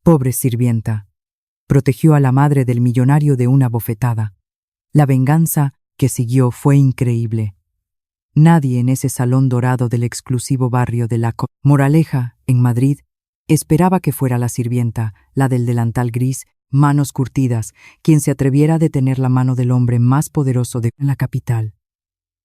Pobre sirvienta. Protegió a la madre del millonario de una bofetada. La venganza que siguió fue increíble. Nadie en ese salón dorado del exclusivo barrio de la Moraleja, en Madrid, esperaba que fuera la sirvienta, la del delantal gris, manos curtidas, quien se atreviera a detener la mano del hombre más poderoso de la capital.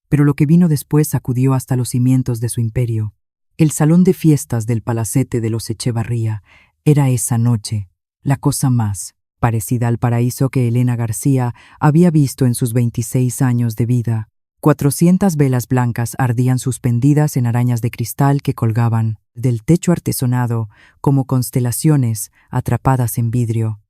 Pero lo que vino después sacudió hasta los cimientos de su imperio. El salón de fiestas del palacete de los Echevarría era esa noche la cosa más parecida al paraíso que Elena García había visto en sus 26 años de vida. 400 velas blancas ardían suspendidas en arañas de cristal que colgaban del techo artesonado como constelaciones atrapadas en vidrio.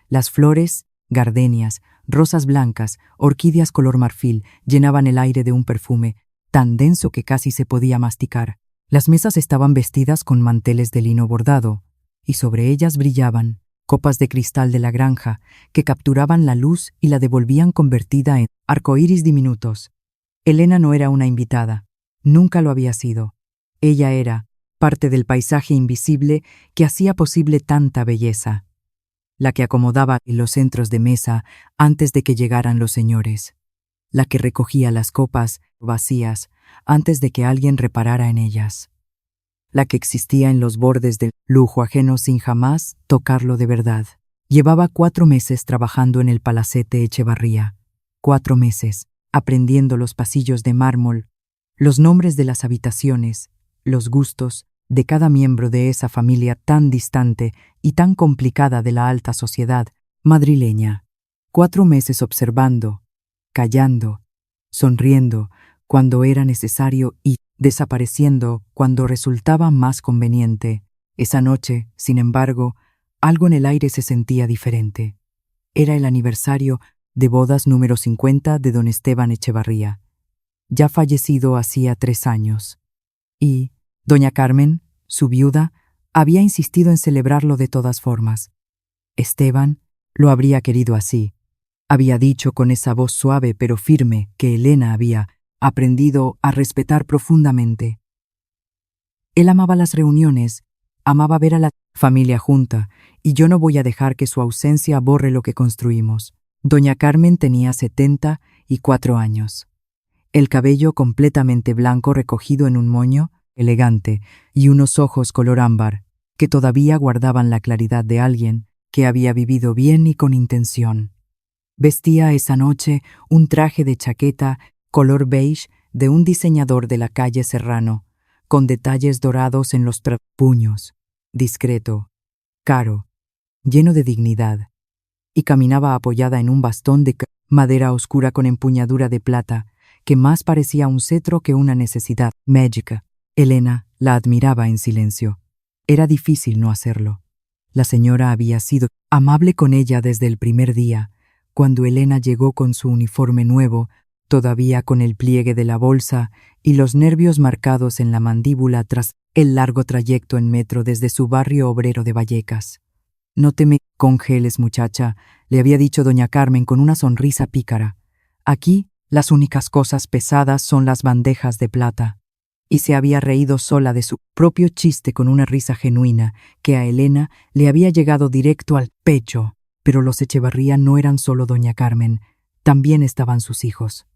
Las flores, gardenias, rosas blancas, orquídeas color marfil llenaban el aire de un perfume tan denso que casi se podía masticar. Las mesas estaban vestidas con manteles de lino bordado, y sobre ellas brillaban copas de cristal de la granja que capturaban la luz y la devolvían convertida en arcoíris diminutos. Elena no era una invitada, nunca lo había sido. Ella era parte del paisaje invisible que hacía posible tanta belleza, la que acomodaba en los centros de mesa antes de que llegaran los señores, la que recogía las copas vacías antes de que alguien reparara en ellas, la que existía en los bordes del lujo ajeno sin jamás tocarlo de verdad. Llevaba 4 meses trabajando en el palacete Echevarría, 4 meses, aprendiendo los pasillos de mármol, los nombres de las habitaciones, los gustos de cada miembro de esa familia tan distante y tan complicada de la alta sociedad madrileña. 4 meses observando, callando, sonriendo cuando era necesario y desapareciendo cuando resultaba más conveniente. Esa noche, sin embargo, algo en el aire se sentía diferente. Era el aniversario de bodas número 50 de don Esteban Echevarría, ya fallecido hacía 3 años. Y doña Carmen, su viuda, había insistido en celebrarlo de todas formas. Esteban lo habría querido así. Había dicho con esa voz suave pero firme que Elena había aprendido a respetar profundamente. Él amaba las reuniones, amaba ver a la familia junta, y yo no voy a dejar que su ausencia borre lo que construimos. Doña Carmen tenía 74 años. El cabello completamente blanco recogido en un moño elegante y unos ojos color ámbar que todavía guardaban la claridad de alguien que había vivido bien y con intención. Vestía esa noche un traje de chaqueta color beige de un diseñador de la calle Serrano, con detalles dorados en los puños, discreto, caro, lleno de dignidad, y caminaba apoyada en un bastón de madera oscura con empuñadura de plata, que más parecía un cetro que una necesidad mágica. Elena la admiraba en silencio. Era difícil no hacerlo. La señora había sido amable con ella desde el primer día, cuando Elena llegó con su uniforme nuevo, todavía con el pliegue de la bolsa y los nervios marcados en la mandíbula tras el largo trayecto en metro desde su barrio obrero de Vallecas. «No te me congeles, muchacha», le había dicho doña Carmen con una sonrisa pícara. «Aquí las únicas cosas pesadas son las bandejas de plata». Y se había reído sola de su propio chiste con una risa genuina que a Elena le había llegado directo al pecho. Pero los Echevarría no eran solo doña Carmen, también estaban sus hijos.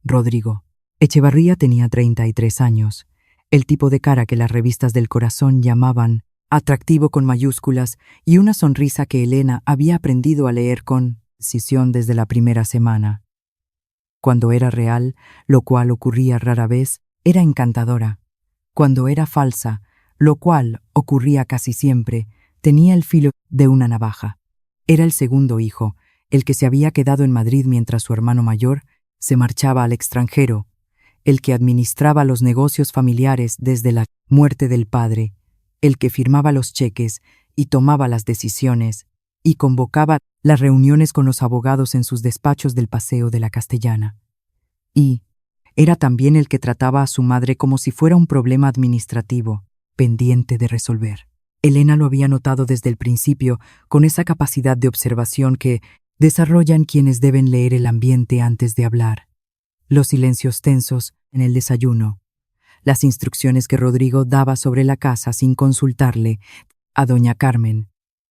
Rodrigo Echevarría tenía 33 años, el tipo de cara que las revistas del corazón llamaban atractivo con mayúsculas y una sonrisa que Elena había aprendido a leer con precisión desde la primera semana. Cuando era real, lo cual ocurría rara vez, era encantadora. Cuando era falsa, lo cual ocurría casi siempre, tenía el filo de una navaja. Era el segundo hijo, el que se había quedado en Madrid mientras su hermano mayor se marchaba al extranjero, el que administraba los negocios familiares desde la muerte del padre, el que firmaba los cheques y tomaba las decisiones y convocaba las reuniones con los abogados en sus despachos del Paseo de la Castellana. Y era también el que trataba a su madre como si fuera un problema administrativo, pendiente de resolver. Elena lo había notado desde el principio con esa capacidad de observación que desarrollan quienes deben leer el ambiente antes de hablar. Los silencios tensos en el desayuno, las instrucciones que Rodrigo daba sobre la casa sin consultarle a doña Carmen,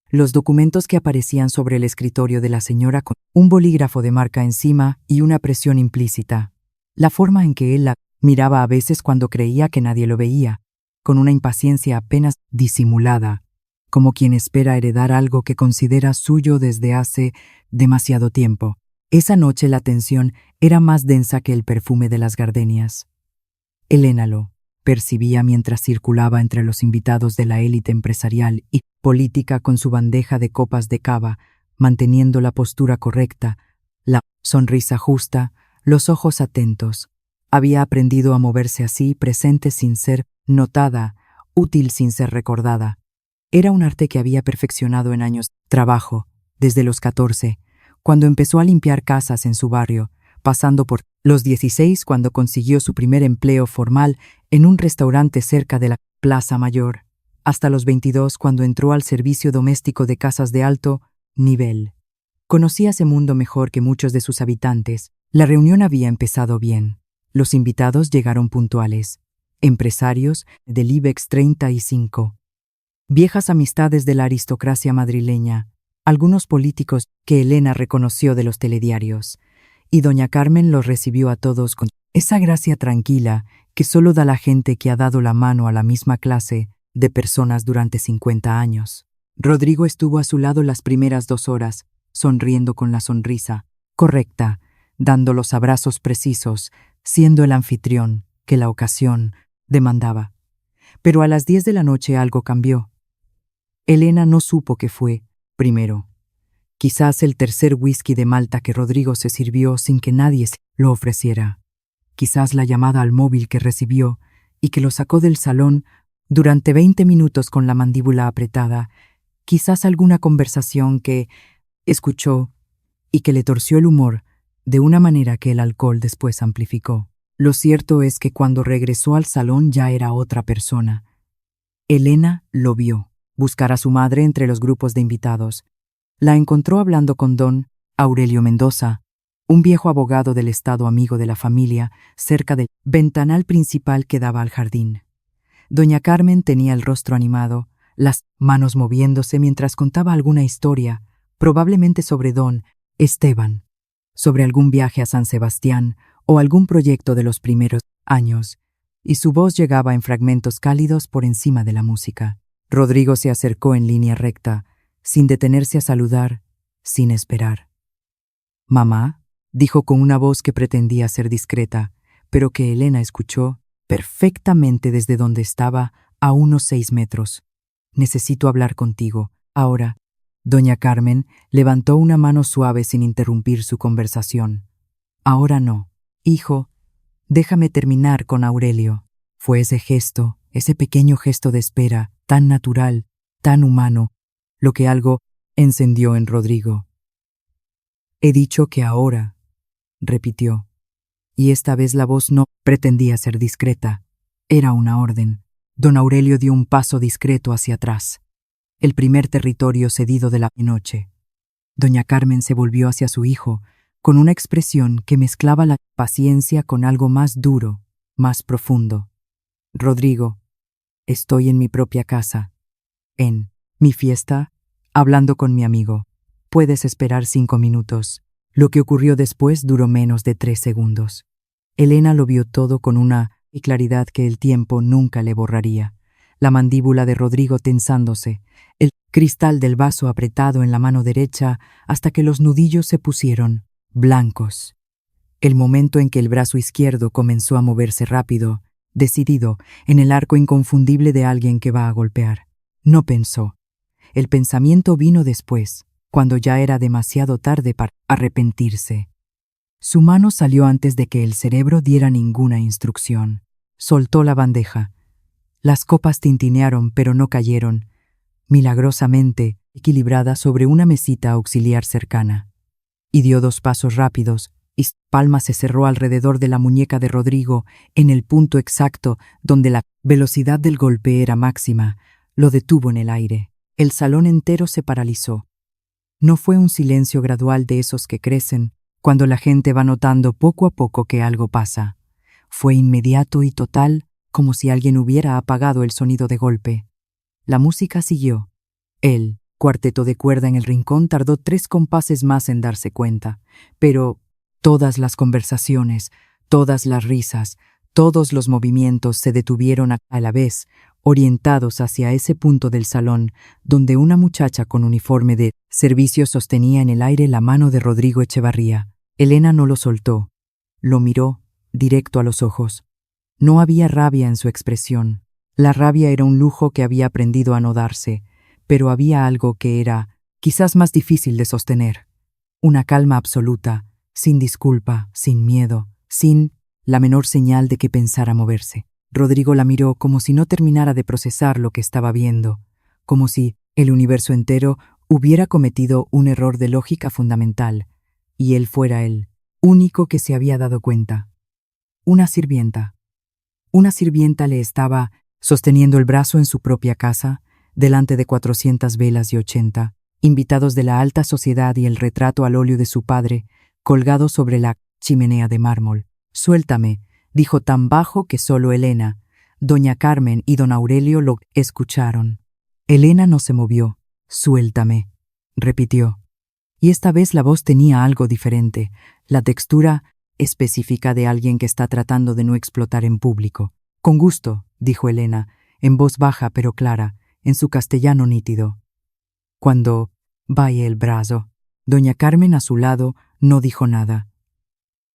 los documentos que aparecían sobre el escritorio de la señora con un bolígrafo de marca encima y una presión implícita. La forma en que él la miraba a veces cuando creía que nadie lo veía, con una impaciencia apenas disimulada, como quien espera heredar algo que considera suyo desde hace demasiado tiempo. Esa noche la tensión era más densa que el perfume de las gardenias. Elena lo percibía mientras circulaba entre los invitados de la élite empresarial y política con su bandeja de copas de cava, manteniendo la postura correcta, la sonrisa justa, los ojos atentos. Había aprendido a moverse así, presente sin ser notada, útil sin ser recordada. Era un arte que había perfeccionado en años de trabajo, desde los 14, cuando empezó a limpiar casas en su barrio, pasando por los 16 cuando consiguió su primer empleo formal en un restaurante cerca de la Plaza Mayor, hasta los 22 cuando entró al servicio doméstico de casas de alto nivel. Conocía ese mundo mejor que muchos de sus habitantes. La reunión había empezado bien. Los invitados llegaron puntuales. Empresarios del IBEX 35. Viejas amistades de la aristocracia madrileña, algunos políticos que Elena reconoció de los telediarios, y doña Carmen los recibió a todos con esa gracia tranquila que solo da la gente que ha dado la mano a la misma clase de personas durante 50 años. Rodrigo estuvo a su lado las primeras 2 horas, sonriendo con la sonrisa correcta, dando los abrazos precisos, siendo el anfitrión que la ocasión demandaba. Pero a las 10 de la noche algo cambió. Elena no supo qué fue, primero. Quizás el tercer whisky de Malta que Rodrigo se sirvió sin que nadie se lo ofreciera. Quizás la llamada al móvil que recibió y que lo sacó del salón durante 20 minutos con la mandíbula apretada. Quizás alguna conversación que escuchó y que le torció el humor de una manera que el alcohol después amplificó. Lo cierto es que cuando regresó al salón ya era otra persona. Elena lo vio buscar a su madre entre los grupos de invitados. La encontró hablando con don Aurelio Mendoza, un viejo abogado del estado amigo de la familia, cerca del ventanal principal que daba al jardín. Doña Carmen tenía el rostro animado, las manos moviéndose mientras contaba alguna historia, probablemente sobre don Esteban, sobre algún viaje a San Sebastián o algún proyecto de los primeros años, y su voz llegaba en fragmentos cálidos por encima de la música. Rodrigo se acercó en línea recta, sin detenerse a saludar, sin esperar. «Mamá», dijo con una voz que pretendía ser discreta, pero que Elena escuchó perfectamente desde donde estaba a unos 6 metros. «Necesito hablar contigo, ahora». Doña Carmen levantó una mano suave sin interrumpir su conversación. «Ahora no, hijo, déjame terminar con Aurelio». Fue ese gesto, ese pequeño gesto de espera, tan natural, tan humano, lo que algo encendió en Rodrigo. «He dicho que ahora», repitió, y esta vez la voz no pretendía ser discreta. Era una orden. Don Aurelio dio un paso discreto hacia atrás, el primer territorio cedido de la noche. Doña Carmen se volvió hacia su hijo, con una expresión que mezclaba la paciencia con algo más duro, más profundo. «Rodrigo, estoy en mi propia casa, en mi fiesta, hablando con mi amigo. Puedes esperar 5 minutos». Lo que ocurrió después duró menos de 3 segundos. Elena lo vio todo con una claridad que el tiempo nunca le borraría. La mandíbula de Rodrigo tensándose, el cristal del vaso apretado en la mano derecha hasta que los nudillos se pusieron blancos. El momento en que el brazo izquierdo comenzó a moverse rápido, decidido, en el arco inconfundible de alguien que va a golpear. No pensó. El pensamiento vino después, cuando ya era demasiado tarde para arrepentirse. Su mano salió antes de que el cerebro diera ninguna instrucción. Soltó la bandeja. Las copas tintinearon, pero no cayeron, milagrosamente equilibradas sobre una mesita auxiliar cercana. Y dio 2 pasos rápidos, y su palma se cerró alrededor de la muñeca de Rodrigo en el punto exacto donde la velocidad del golpe era máxima. Lo detuvo en el aire. El salón entero se paralizó. No fue un silencio gradual de esos que crecen cuando la gente va notando poco a poco que algo pasa. Fue inmediato y total, como si alguien hubiera apagado el sonido de golpe. La música siguió. Él cuarteto de cuerda en el rincón tardó 3 compases más en darse cuenta, pero todas las conversaciones, todas las risas, todos los movimientos se detuvieron a la vez, orientados hacia ese punto del salón donde una muchacha con uniforme de servicio sostenía en el aire la mano de Rodrigo Echevarría. Elena no lo soltó. Lo miró directo a los ojos. No había rabia en su expresión. La rabia era un lujo que había aprendido a no darse, pero había algo que era, quizás más difícil de sostener. Una calma absoluta, sin disculpa, sin miedo, sin la menor señal de que pensara moverse. Rodrigo la miró como si no terminara de procesar lo que estaba viendo, como si el universo entero hubiera cometido un error de lógica fundamental, y él fuera el único que se había dado cuenta. Una sirvienta. Una sirvienta le estaba sosteniendo el brazo en su propia casa, delante de 400 velas y 80 invitados de la alta sociedad y el retrato al óleo de su padre, colgado sobre la chimenea de mármol. «Suéltame», dijo tan bajo que solo Elena, doña Carmen y don Aurelio lo escucharon. Elena no se movió. «Suéltame», repitió. Y esta vez la voz tenía algo diferente, la textura específica de alguien que está tratando de no explotar en público. «Con gusto», dijo Elena, en voz baja pero clara, en su castellano nítido. «Cuando vaya el brazo». Doña Carmen a su lado no dijo nada.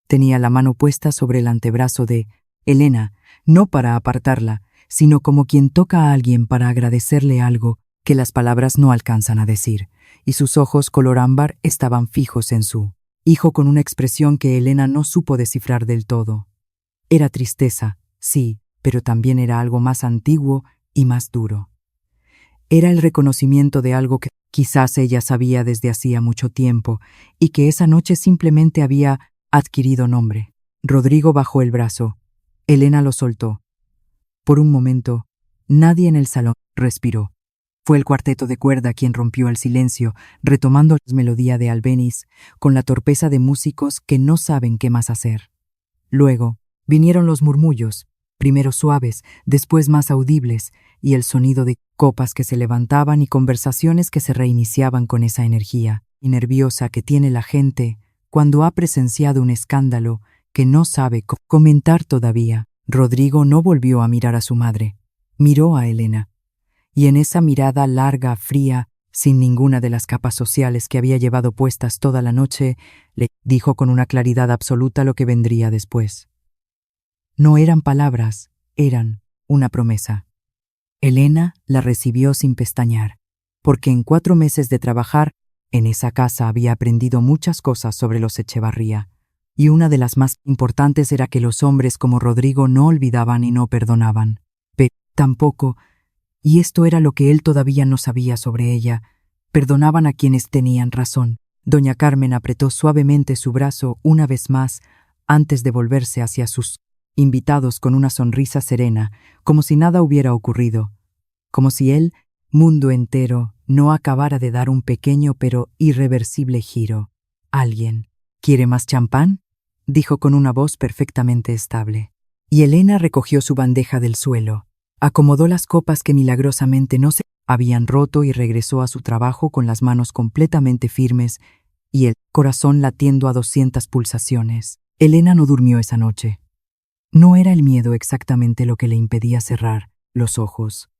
Tenía la mano puesta sobre el antebrazo de Elena, no para apartarla, sino como quien toca a alguien para agradecerle algo que las palabras no alcanzan a decir, y sus ojos color ámbar estaban fijos en su hijo con una expresión que Elena no supo descifrar del todo. Era tristeza, sí, pero también era algo más antiguo y más duro. Era el reconocimiento de algo que quizás ella sabía desde hacía mucho tiempo y que esa noche simplemente había adquirido nombre. Rodrigo bajó el brazo. Elena lo soltó. Por un momento, nadie en el salón respiró. Fue el cuarteto de cuerda quien rompió el silencio, retomando la melodía de Albéniz, con la torpeza de músicos que no saben qué más hacer. Luego vinieron los murmullos, primero suaves, después más audibles, y el sonido de copas que se levantaban y conversaciones que se reiniciaban con esa energía y nerviosa que tiene la gente cuando ha presenciado un escándalo que no sabe comentar todavía. Rodrigo no volvió a mirar a su madre. Miró a Elena. Y en esa mirada larga, fría, sin ninguna de las capas sociales que había llevado puestas toda la noche, le dijo con una claridad absoluta lo que vendría después. No eran palabras, eran una promesa. Elena la recibió sin pestañear, porque en 4 meses de trabajar en esa casa había aprendido muchas cosas sobre los Echevarría, y una de las más importantes era que los hombres como Rodrigo no olvidaban y no perdonaban. Pero tampoco, y esto era lo que él todavía no sabía sobre ella, perdonaban a quienes tenían razón. Doña Carmen apretó suavemente su brazo una vez más antes de volverse hacia sus invitados con una sonrisa serena, como si nada hubiera ocurrido, como si el mundo entero no acabara de dar un pequeño pero irreversible giro. «¿Alguien quiere más champán?», dijo con una voz perfectamente estable. Y Elena recogió su bandeja del suelo, acomodó las copas que milagrosamente no se habían roto y regresó a su trabajo con las manos completamente firmes y el corazón latiendo a 200 pulsaciones. Elena no durmió esa noche. No era el miedo exactamente lo que le impedía cerrar los ojos.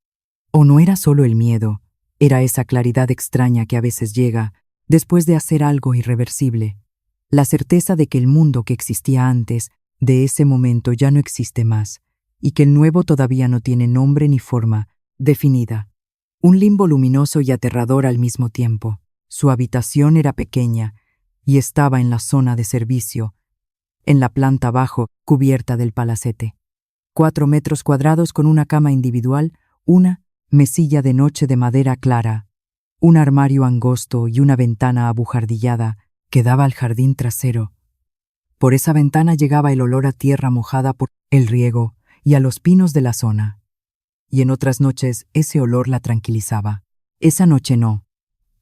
O no era solo el miedo, era esa claridad extraña que a veces llega después de hacer algo irreversible, la certeza de que el mundo que existía antes de ese momento ya no existe más, y que el nuevo todavía no tiene nombre ni forma definida. Un limbo luminoso y aterrador al mismo tiempo. Su habitación era pequeña y estaba en la zona de servicio, en la planta bajo, cubierta del palacete. 4 metros cuadrados con una cama individual, una mesilla de noche de madera clara, un armario angosto y una ventana abujardillada que daba al jardín trasero. Por esa ventana llegaba el olor a tierra mojada por el riego y a los pinos de la zona. Y en otras noches ese olor la tranquilizaba. Esa noche no.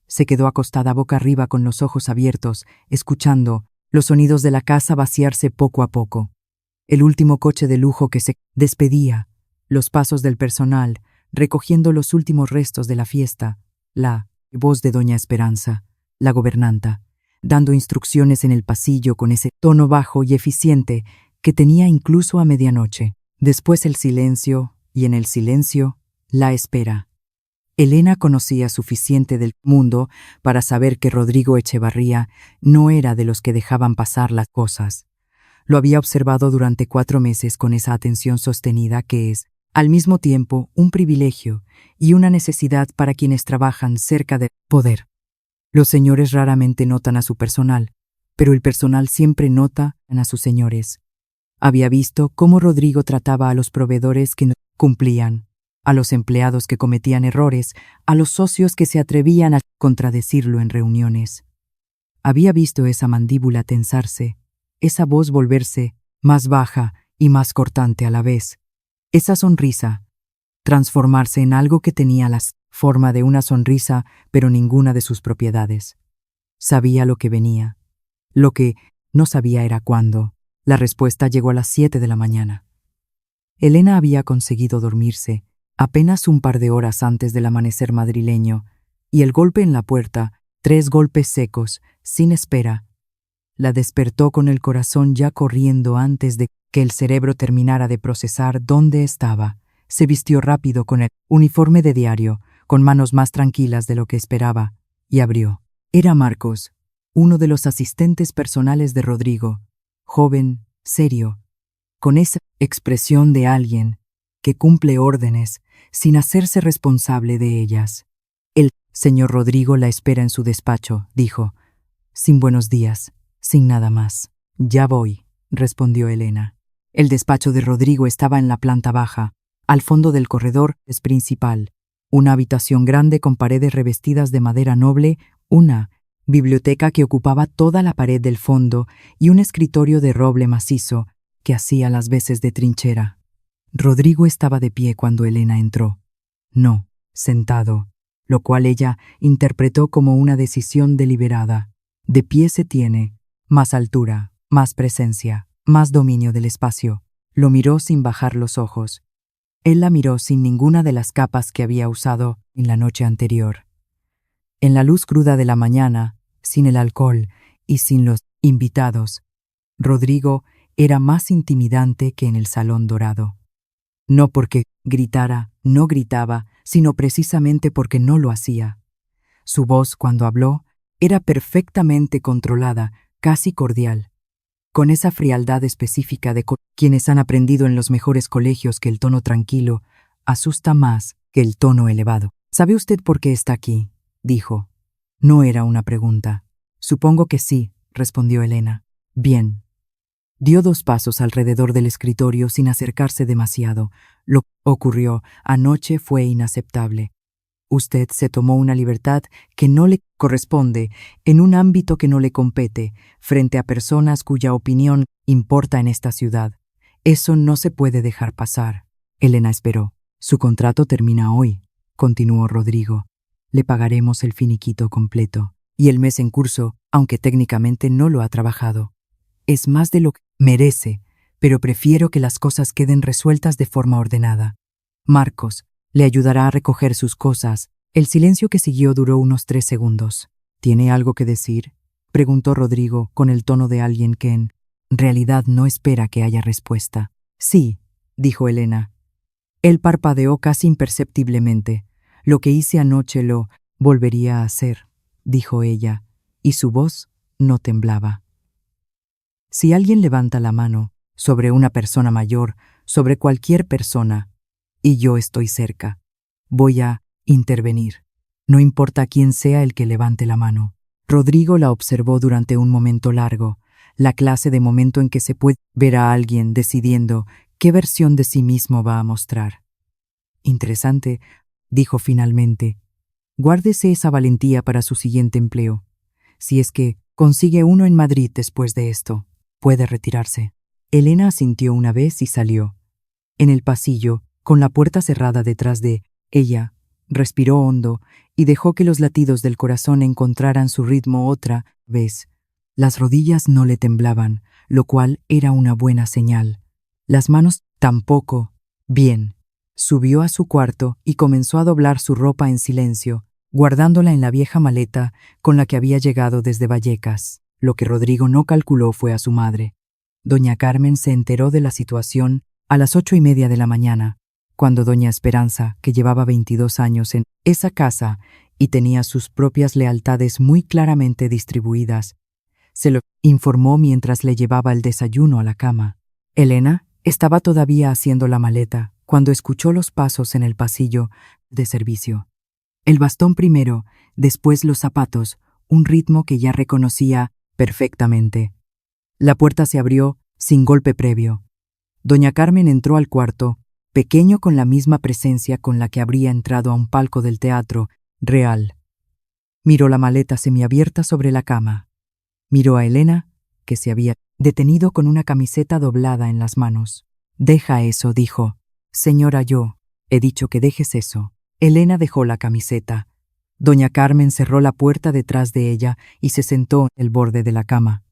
Se quedó acostada boca arriba con los ojos abiertos, escuchando los sonidos de la casa vaciarse poco a poco. El último coche de lujo que se despedía, los pasos del personal, recogiendo los últimos restos de la fiesta, la voz de doña Esperanza, la gobernanta, dando instrucciones en el pasillo con ese tono bajo y eficiente que tenía incluso a medianoche. Después el silencio, y en el silencio, la espera. Elena conocía suficiente del mundo para saber que Rodrigo Echevarría no era de los que dejaban pasar las cosas. Lo había observado durante 4 meses con esa atención sostenida que es, al mismo tiempo, un privilegio y una necesidad para quienes trabajan cerca del poder. Los señores raramente notan a su personal, pero el personal siempre nota a sus señores. Había visto cómo Rodrigo trataba a los proveedores que no cumplían, a los empleados que cometían errores, a los socios que se atrevían a contradecirlo en reuniones. Había visto esa mandíbula tensarse, esa voz volverse más baja y más cortante a la vez, esa sonrisa transformarse en algo que tenía la forma de una sonrisa, pero ninguna de sus propiedades. Sabía lo que venía. Lo que no sabía era cuándo. La respuesta llegó a las 7 de la mañana. Elena había conseguido dormirse apenas un par de horas antes del amanecer madrileño, y el golpe en la puerta, 3 golpes secos, sin espera, la despertó con el corazón ya corriendo antes de que el cerebro terminara de procesar dónde estaba. Se vistió rápido con el uniforme de diario, con manos más tranquilas de lo que esperaba, y abrió. Era Marcos, uno de los asistentes personales de Rodrigo, joven, serio, con esa expresión de alguien que cumple órdenes sin hacerse responsable de ellas. El señor Rodrigo la espera en su despacho, dijo, sin buenos días, sin nada más. Ya voy, respondió Elena. El despacho de Rodrigo estaba en la planta baja, al fondo del corredor es principal, una habitación grande con paredes revestidas de madera noble, una biblioteca que ocupaba toda la pared del fondo y un escritorio de roble macizo que hacía las veces de trinchera. Rodrigo estaba de pie cuando Elena entró. No, sentado, lo cual ella interpretó como una decisión deliberada. De pie se tiene más altura, más presencia, más dominio del espacio. Lo miró sin bajar los ojos. Él la miró sin ninguna de las capas que había usado en la noche anterior. En la luz cruda de la mañana, sin el alcohol y sin los invitados, Rodrigo era más intimidante que en el salón dorado. No porque gritara, no gritaba, sino precisamente porque no lo hacía. Su voz, cuando habló, era perfectamente controlada, casi cordial, con esa frialdad específica de quienes han aprendido en los mejores colegios que el tono tranquilo asusta más que el tono elevado. ¿Sabe usted por qué está aquí?, dijo. No era una pregunta. Supongo que sí, respondió Elena. Bien. Dio 2 pasos alrededor del escritorio sin acercarse demasiado. Lo que ocurrió anoche fue inaceptable. Usted se tomó una libertad que no le corresponde en un ámbito que no le compete, frente a personas cuya opinión importa en esta ciudad. Eso no se puede dejar pasar. Elena esperó. Su contrato termina hoy, continuó Rodrigo. Le pagaremos el finiquito completo. Y el mes en curso, aunque técnicamente no lo ha trabajado. Es más de lo que merece, pero prefiero que las cosas queden resueltas de forma ordenada. Marcos le ayudará a recoger sus cosas. El silencio que siguió duró unos 3 segundos. ¿Tiene algo que decir?, preguntó Rodrigo con el tono de alguien que en realidad no espera que haya respuesta. Sí, dijo Elena. Él parpadeó casi imperceptiblemente. Lo que hice anoche lo volvería a hacer, dijo ella, y su voz no temblaba. Si alguien levanta la mano sobre una persona mayor, sobre cualquier persona, y yo estoy cerca, voy a intervenir. No importa quién sea el que levante la mano. Rodrigo la observó durante un momento largo, la clase de momento en que se puede ver a alguien decidiendo qué versión de sí mismo va a mostrar. Interesante, dijo finalmente. Guárdese esa valentía para su siguiente empleo. Si es que consigue uno en Madrid después de esto, puede retirarse. Elena asintió una vez y salió. En el pasillo, con la puerta cerrada detrás de ella, respiró hondo y dejó que los latidos del corazón encontraran su ritmo otra vez. Las rodillas no le temblaban, lo cual era una buena señal. Las manos tampoco. Bien. Subió a su cuarto y comenzó a doblar su ropa en silencio, guardándola en la vieja maleta con la que había llegado desde Vallecas. Lo que Rodrigo no calculó fue a su madre. Doña Carmen se enteró de la situación a las 8:30 de la mañana, cuando doña Esperanza, que llevaba 22 años en esa casa y tenía sus propias lealtades muy claramente distribuidas, se lo informó mientras le llevaba el desayuno a la cama. Elena estaba todavía haciendo la maleta cuando escuchó los pasos en el pasillo de servicio. El bastón primero, después los zapatos, un ritmo que ya reconocía perfectamente. La puerta se abrió sin golpe previo. Doña Carmen entró al cuarto, pequeño con la misma presencia con la que habría entrado a un palco del teatro real. Miró la maleta semiabierta sobre la cama. Miró a Elena, que se había detenido con una camiseta doblada en las manos. «Deja eso», dijo. «Señora, yo he dicho que dejes eso». Elena dejó la camiseta. Doña Carmen cerró la puerta detrás de ella y se sentó en el borde de la cama.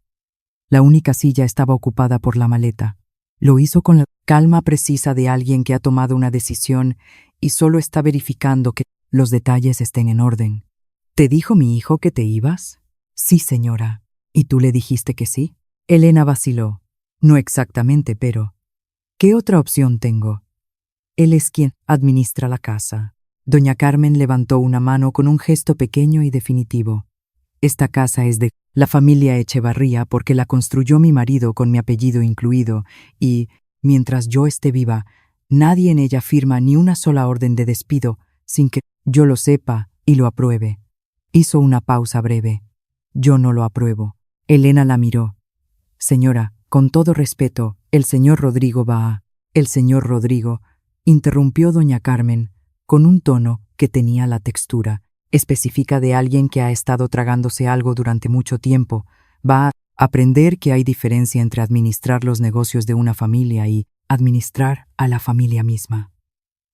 La única silla estaba ocupada por la maleta. Lo hizo con la calma precisa de alguien que ha tomado una decisión y solo está verificando que los detalles estén en orden. «¿Te dijo mi hijo que te ibas?» «Sí, señora». «¿Y tú le dijiste que sí?» Elena vaciló. «No exactamente, pero ¿qué otra opción tengo? Él es quien administra la casa». Doña Carmen levantó una mano con un gesto pequeño y definitivo. «Esta casa es de la familia Echevarría porque la construyó mi marido con mi apellido incluido y, mientras yo esté viva, nadie en ella firma ni una sola orden de despido sin que yo lo sepa y lo apruebe». Hizo una pausa breve. «Yo no lo apruebo». Elena la miró. «Señora, con todo respeto, el señor Rodrigo va a...» «El señor Rodrigo», interrumpió doña Carmen, con un tono que tenía la textura específica de alguien que ha estado tragándose algo durante mucho tiempo, va a aprender que hay diferencia entre administrar los negocios de una familia y administrar a la familia misma.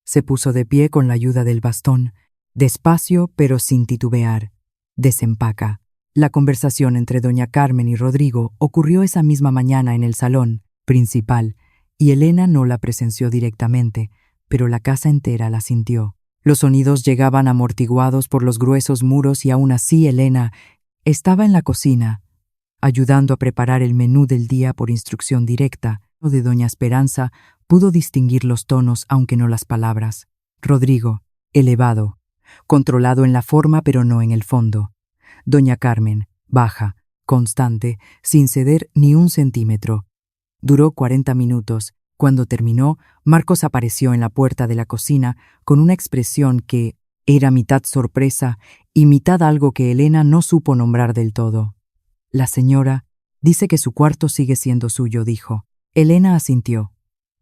Se puso de pie con la ayuda del bastón, despacio pero sin titubear. «Desempaca». La conversación entre doña Carmen y Rodrigo ocurrió esa misma mañana en el salón principal, y Elena no la presenció directamente, pero la casa entera la sintió. Los sonidos llegaban amortiguados por los gruesos muros y aún así Elena estaba en la cocina, ayudando a preparar el menú del día por instrucción directa. De doña Esperanza pudo distinguir los tonos aunque no las palabras. Rodrigo, elevado, controlado en la forma pero no en el fondo. Doña Carmen, baja, constante, sin ceder ni un centímetro. Duró 40 minutos. Cuando terminó, Marcos apareció en la puerta de la cocina con una expresión que era mitad sorpresa y mitad algo que Elena no supo nombrar del todo. «La señora dice que su cuarto sigue siendo suyo», dijo. Elena asintió.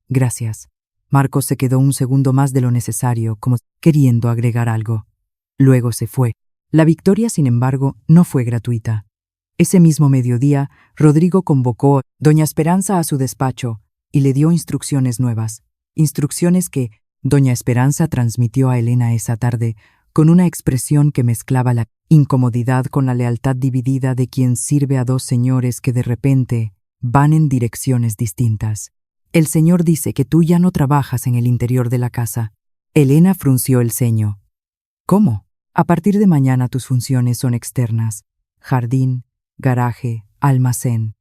«Gracias». Marcos se quedó un segundo más de lo necesario, como queriendo agregar algo. Luego se fue. La victoria, sin embargo, no fue gratuita. Ese mismo mediodía, Rodrigo convocó a doña Esperanza a su despacho y le dio instrucciones nuevas, instrucciones que doña Esperanza transmitió a Elena esa tarde con una expresión que mezclaba la incomodidad con la lealtad dividida de quien sirve a dos señores que de repente van en direcciones distintas. «El señor dice que tú ya no trabajas en el interior de la casa». Elena frunció el ceño. «¿Cómo? A partir de mañana tus funciones son externas. Jardín, garaje, almacén.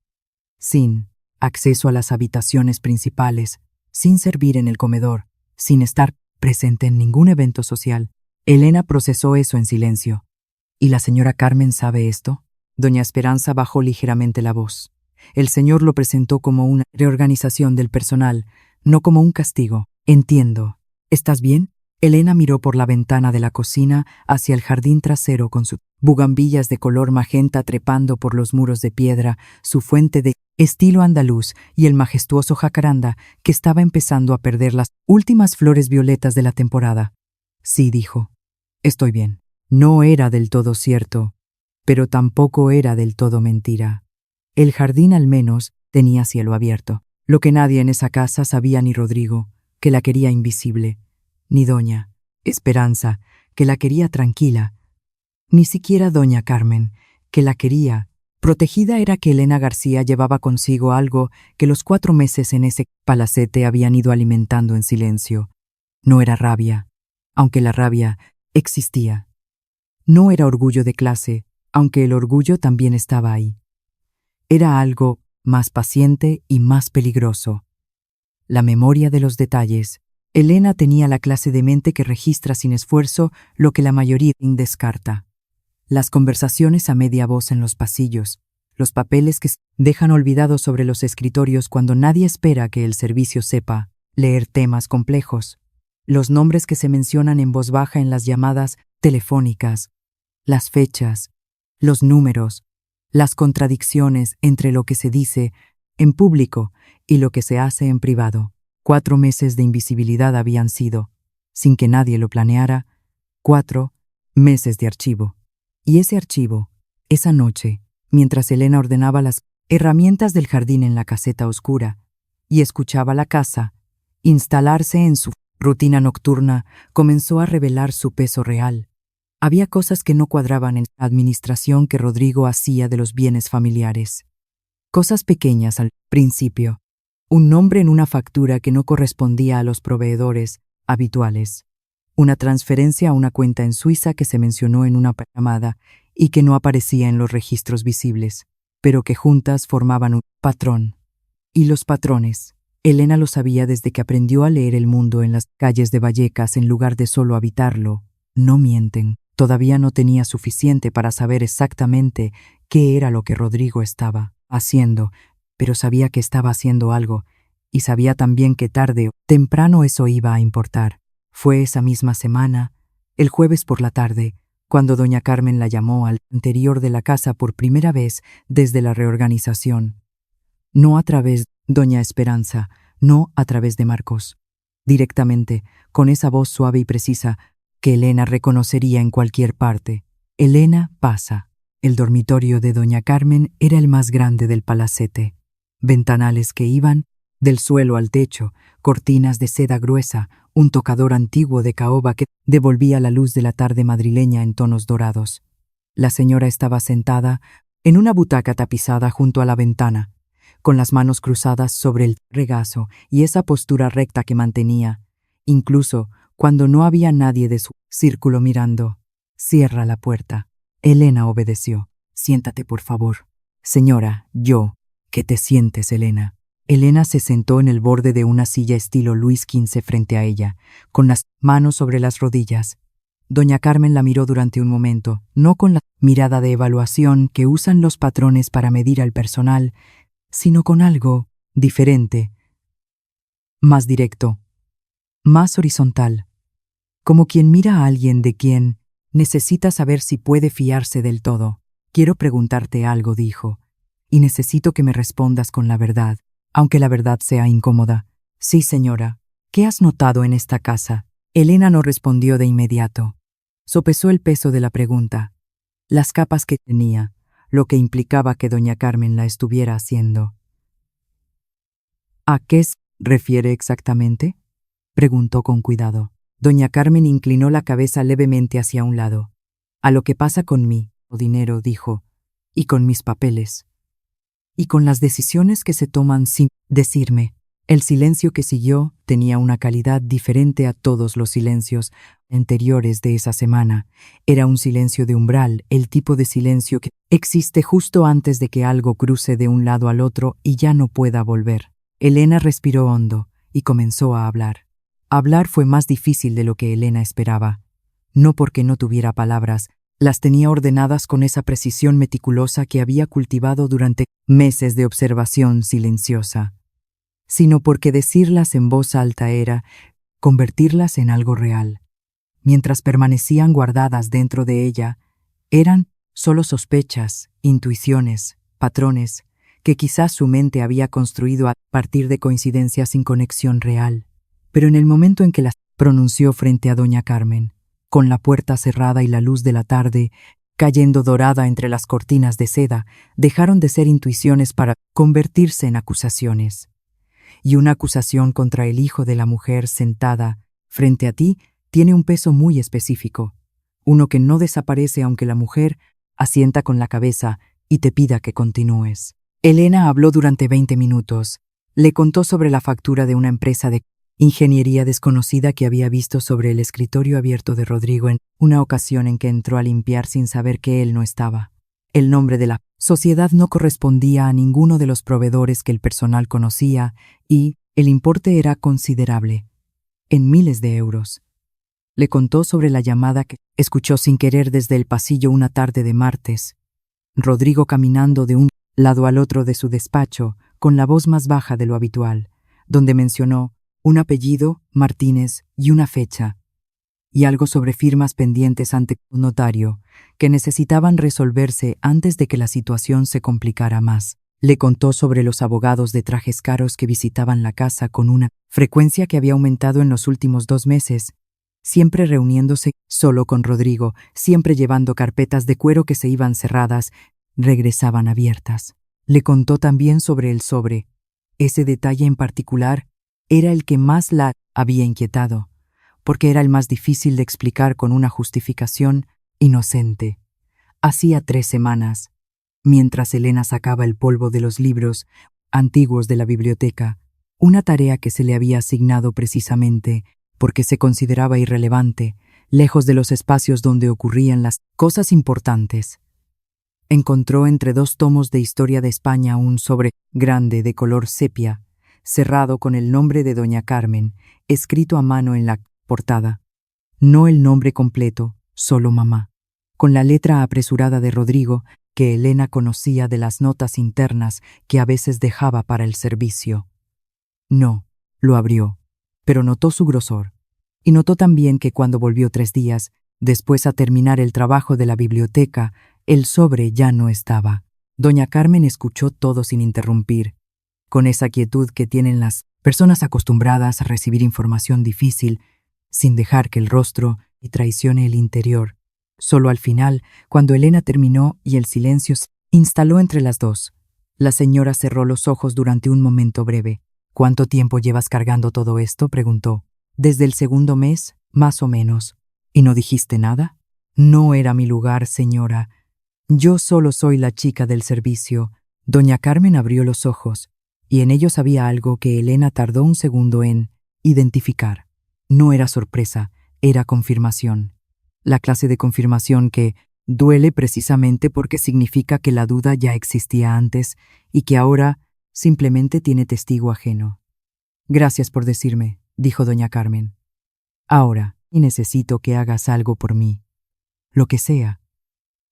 Sin acceso a las habitaciones principales, sin servir en el comedor, sin estar presente en ningún evento social». Elena procesó eso en silencio. «¿Y la señora Carmen sabe esto?» Doña Esperanza bajó ligeramente la voz. «El señor lo presentó como una reorganización del personal, no como un castigo». «Entiendo. ¿Estás bien?» Elena miró por la ventana de la cocina hacia el jardín trasero con sus bugambillas de color magenta trepando por los muros de piedra, su fuente de estilo andaluz y el majestuoso jacaranda que estaba empezando a perder las últimas flores violetas de la temporada. «Sí», dijo. «Estoy bien». No era del todo cierto, pero tampoco era del todo mentira. El jardín al menos tenía cielo abierto, lo que nadie en esa casa sabía, ni Rodrigo, que la quería invisible, ni doña Esperanza, que la quería tranquila, ni siquiera doña Carmen, que la quería. Protegida era que Elena García llevaba consigo algo que los 4 meses en ese palacete habían ido alimentando en silencio. No era rabia, aunque la rabia existía. No era orgullo de clase, aunque el orgullo también estaba ahí. Era algo más paciente y más peligroso. La memoria de los detalles. Elena tenía la clase de mente que registra sin esfuerzo lo que la mayoría descarta. Las conversaciones a media voz en los pasillos, los papeles que se dejan olvidados sobre los escritorios cuando nadie espera que el servicio sepa leer temas complejos, los nombres que se mencionan en voz baja en las llamadas telefónicas, las fechas, los números, las contradicciones entre lo que se dice en público y lo que se hace en privado. 4 meses de invisibilidad habían sido, sin que nadie lo planeara, 4 meses de archivo. Y ese archivo, esa noche, mientras Elena ordenaba las herramientas del jardín en la caseta oscura y escuchaba la casa instalarse en su rutina nocturna, comenzó a revelar su peso real. Había cosas que no cuadraban en la administración que Rodrigo hacía de los bienes familiares. Cosas pequeñas al principio. Un nombre en una factura que no correspondía a los proveedores habituales. Una transferencia a una cuenta en Suiza que se mencionó en una llamada y que no aparecía en los registros visibles, pero que juntas formaban un patrón. Y los patrones. Elena lo sabía desde que aprendió a leer el mundo en las calles de Vallecas en lugar de solo habitarlo. No mienten. Todavía no tenía suficiente para saber exactamente qué era lo que Rodrigo estaba haciendo, pero sabía que estaba haciendo algo, y sabía también que tarde o temprano eso iba a importar. Fue esa misma semana, el jueves por la tarde, cuando doña Carmen la llamó al interior de la casa por primera vez desde la reorganización. No a través de doña Esperanza, no a través de Marcos. Directamente, con esa voz suave y precisa que Elena reconocería en cualquier parte. Elena pasa. El dormitorio de doña Carmen era el más grande del palacete. Ventanales que iban del suelo al techo, cortinas de seda gruesa, un tocador antiguo de caoba que devolvía la luz de la tarde madrileña en tonos dorados. La señora estaba sentada en una butaca tapizada junto a la ventana, con las manos cruzadas sobre el regazo y esa postura recta que mantenía, incluso cuando no había nadie de su círculo mirando. «Cierra la puerta». Elena obedeció. «Siéntate, por favor». «Señora, yo». «¿Qué te sientes, Elena?» Elena se sentó en el borde de una silla estilo Luis XV frente a ella, con las manos sobre las rodillas. Doña Carmen la miró durante un momento, no con la mirada de evaluación que usan los patrones para medir al personal, sino con algo diferente, más directo, más horizontal, como quien mira a alguien de quien necesita saber si puede fiarse del todo. «Quiero preguntarte algo», dijo, «y necesito que me respondas con la verdad, aunque la verdad sea incómoda». «Sí, señora». «¿Qué has notado en esta casa?» Elena no respondió de inmediato. Sopesó el peso de la pregunta, las capas que tenía, lo que implicaba que doña Carmen la estuviera haciendo. «¿A qué se refiere exactamente?», preguntó con cuidado. Doña Carmen inclinó la cabeza levemente hacia un lado. «A lo que pasa con mi dinero», dijo, «y con mis papeles. Y con las decisiones que se toman sin decirme». El silencio que siguió tenía una calidad diferente a todos los silencios anteriores de esa semana. Era un silencio de umbral, el tipo de silencio que existe justo antes de que algo cruce de un lado al otro y ya no pueda volver. Elena respiró hondo y comenzó a hablar. Hablar fue más difícil de lo que Elena esperaba. No porque no tuviera palabras, las tenía ordenadas con esa precisión meticulosa que había cultivado durante meses de observación silenciosa, sino porque decirlas en voz alta era convertirlas en algo real. Mientras permanecían guardadas dentro de ella, eran solo sospechas, intuiciones, patrones, que quizás su mente había construido a partir de coincidencias sin conexión real. Pero en el momento en que las pronunció frente a doña Carmen, con la puerta cerrada y la luz de la tarde cayendo dorada entre las cortinas de seda, dejaron de ser intuiciones para convertirse en acusaciones. Y una acusación contra el hijo de la mujer sentada frente a ti tiene un peso muy específico, uno que no desaparece aunque la mujer asienta con la cabeza y te pida que continúes. Elena habló durante 20 minutos. Le contó sobre la factura de una empresa de ingeniería desconocida que había visto sobre el escritorio abierto de Rodrigo en una ocasión en que entró a limpiar sin saber que él no estaba. El nombre de la sociedad no correspondía a ninguno de los proveedores que el personal conocía y el importe era considerable, en miles de euros. Le contó sobre la llamada que escuchó sin querer desde el pasillo una tarde de martes. Rodrigo caminando de un lado al otro de su despacho, con la voz más baja de lo habitual, donde mencionó un apellido, Martínez, y una fecha, y algo sobre firmas pendientes ante un notario, que necesitaban resolverse antes de que la situación se complicara más. Le contó sobre los abogados de trajes caros que visitaban la casa con una frecuencia que había aumentado en los últimos 2 meses, siempre reuniéndose solo con Rodrigo, siempre llevando carpetas de cuero que se iban cerradas, regresaban abiertas. Le contó también sobre el sobre. Ese detalle en particular era el que más la había inquietado, porque era el más difícil de explicar con una justificación inocente. Hacía 3 semanas, mientras Elena sacaba el polvo de los libros antiguos de la biblioteca, una tarea que se le había asignado precisamente porque se consideraba irrelevante, lejos de los espacios donde ocurrían las cosas importantes. Encontró entre 2 tomos de Historia de España un sobre grande de color sepia, cerrado con el nombre de Doña Carmen, escrito a mano en la portada. No el nombre completo, solo mamá, con la letra apresurada de Rodrigo, que Elena conocía de las notas internas que a veces dejaba para el servicio. No, lo abrió, pero notó su grosor, y notó también que cuando volvió 3 días, después a terminar el trabajo de la biblioteca, el sobre ya no estaba. Doña Carmen escuchó todo sin interrumpir, con esa quietud que tienen las personas acostumbradas a recibir información difícil, sin dejar que el rostro y traicione el interior. Solo al final, cuando Elena terminó y el silencio se instaló entre las dos, la señora cerró los ojos durante un momento breve. «¿Cuánto tiempo llevas cargando todo esto?», preguntó. «Desde el 2.º mes, más o menos». «¿Y no dijiste nada?» «No era mi lugar, señora. Yo solo soy la chica del servicio». Doña Carmen abrió los ojos, y en ellos había algo que Elena tardó un segundo en identificar. No era sorpresa, era confirmación. La clase de confirmación que duele precisamente porque significa que la duda ya existía antes y que ahora simplemente tiene testigo ajeno. «Gracias por decirme», dijo doña Carmen. «Ahora, y necesito que hagas algo por mí. Lo que sea.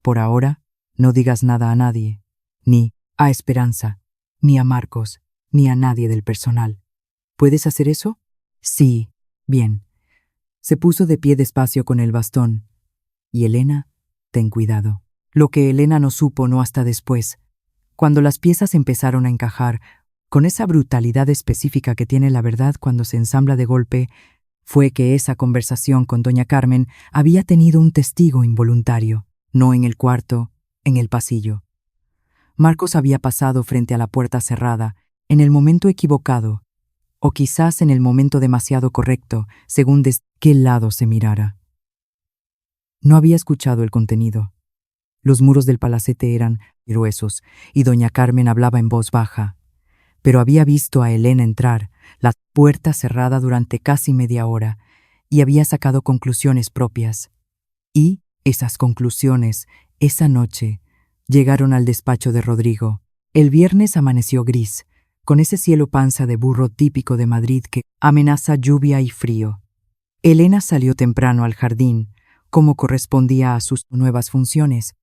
Por ahora, no digas nada a nadie, ni a Esperanza, ni a Marcos, ni a nadie del personal. ¿Puedes hacer eso?» «Sí, bien». Se puso de pie despacio con el bastón. «Y Elena, ten cuidado». Lo que Elena no supo no hasta después, cuando las piezas empezaron a encajar, con esa brutalidad específica que tiene la verdad cuando se ensambla de golpe, fue que esa conversación con doña Carmen había tenido un testigo involuntario, no en el cuarto, en el pasillo. Marcos había pasado frente a la puerta cerrada, en el momento equivocado, o quizás en el momento demasiado correcto, según desde qué lado se mirara. No había escuchado el contenido. Los muros del palacete eran gruesos y doña Carmen hablaba en voz baja, pero había visto a Elena entrar, la puerta cerrada durante casi media hora, y había sacado conclusiones propias. Y esas conclusiones, esa noche, llegaron al despacho de Rodrigo. El viernes amaneció gris, con ese cielo panza de burro típico de Madrid que amenaza lluvia y frío. Elena salió temprano al jardín, como correspondía a sus nuevas funciones,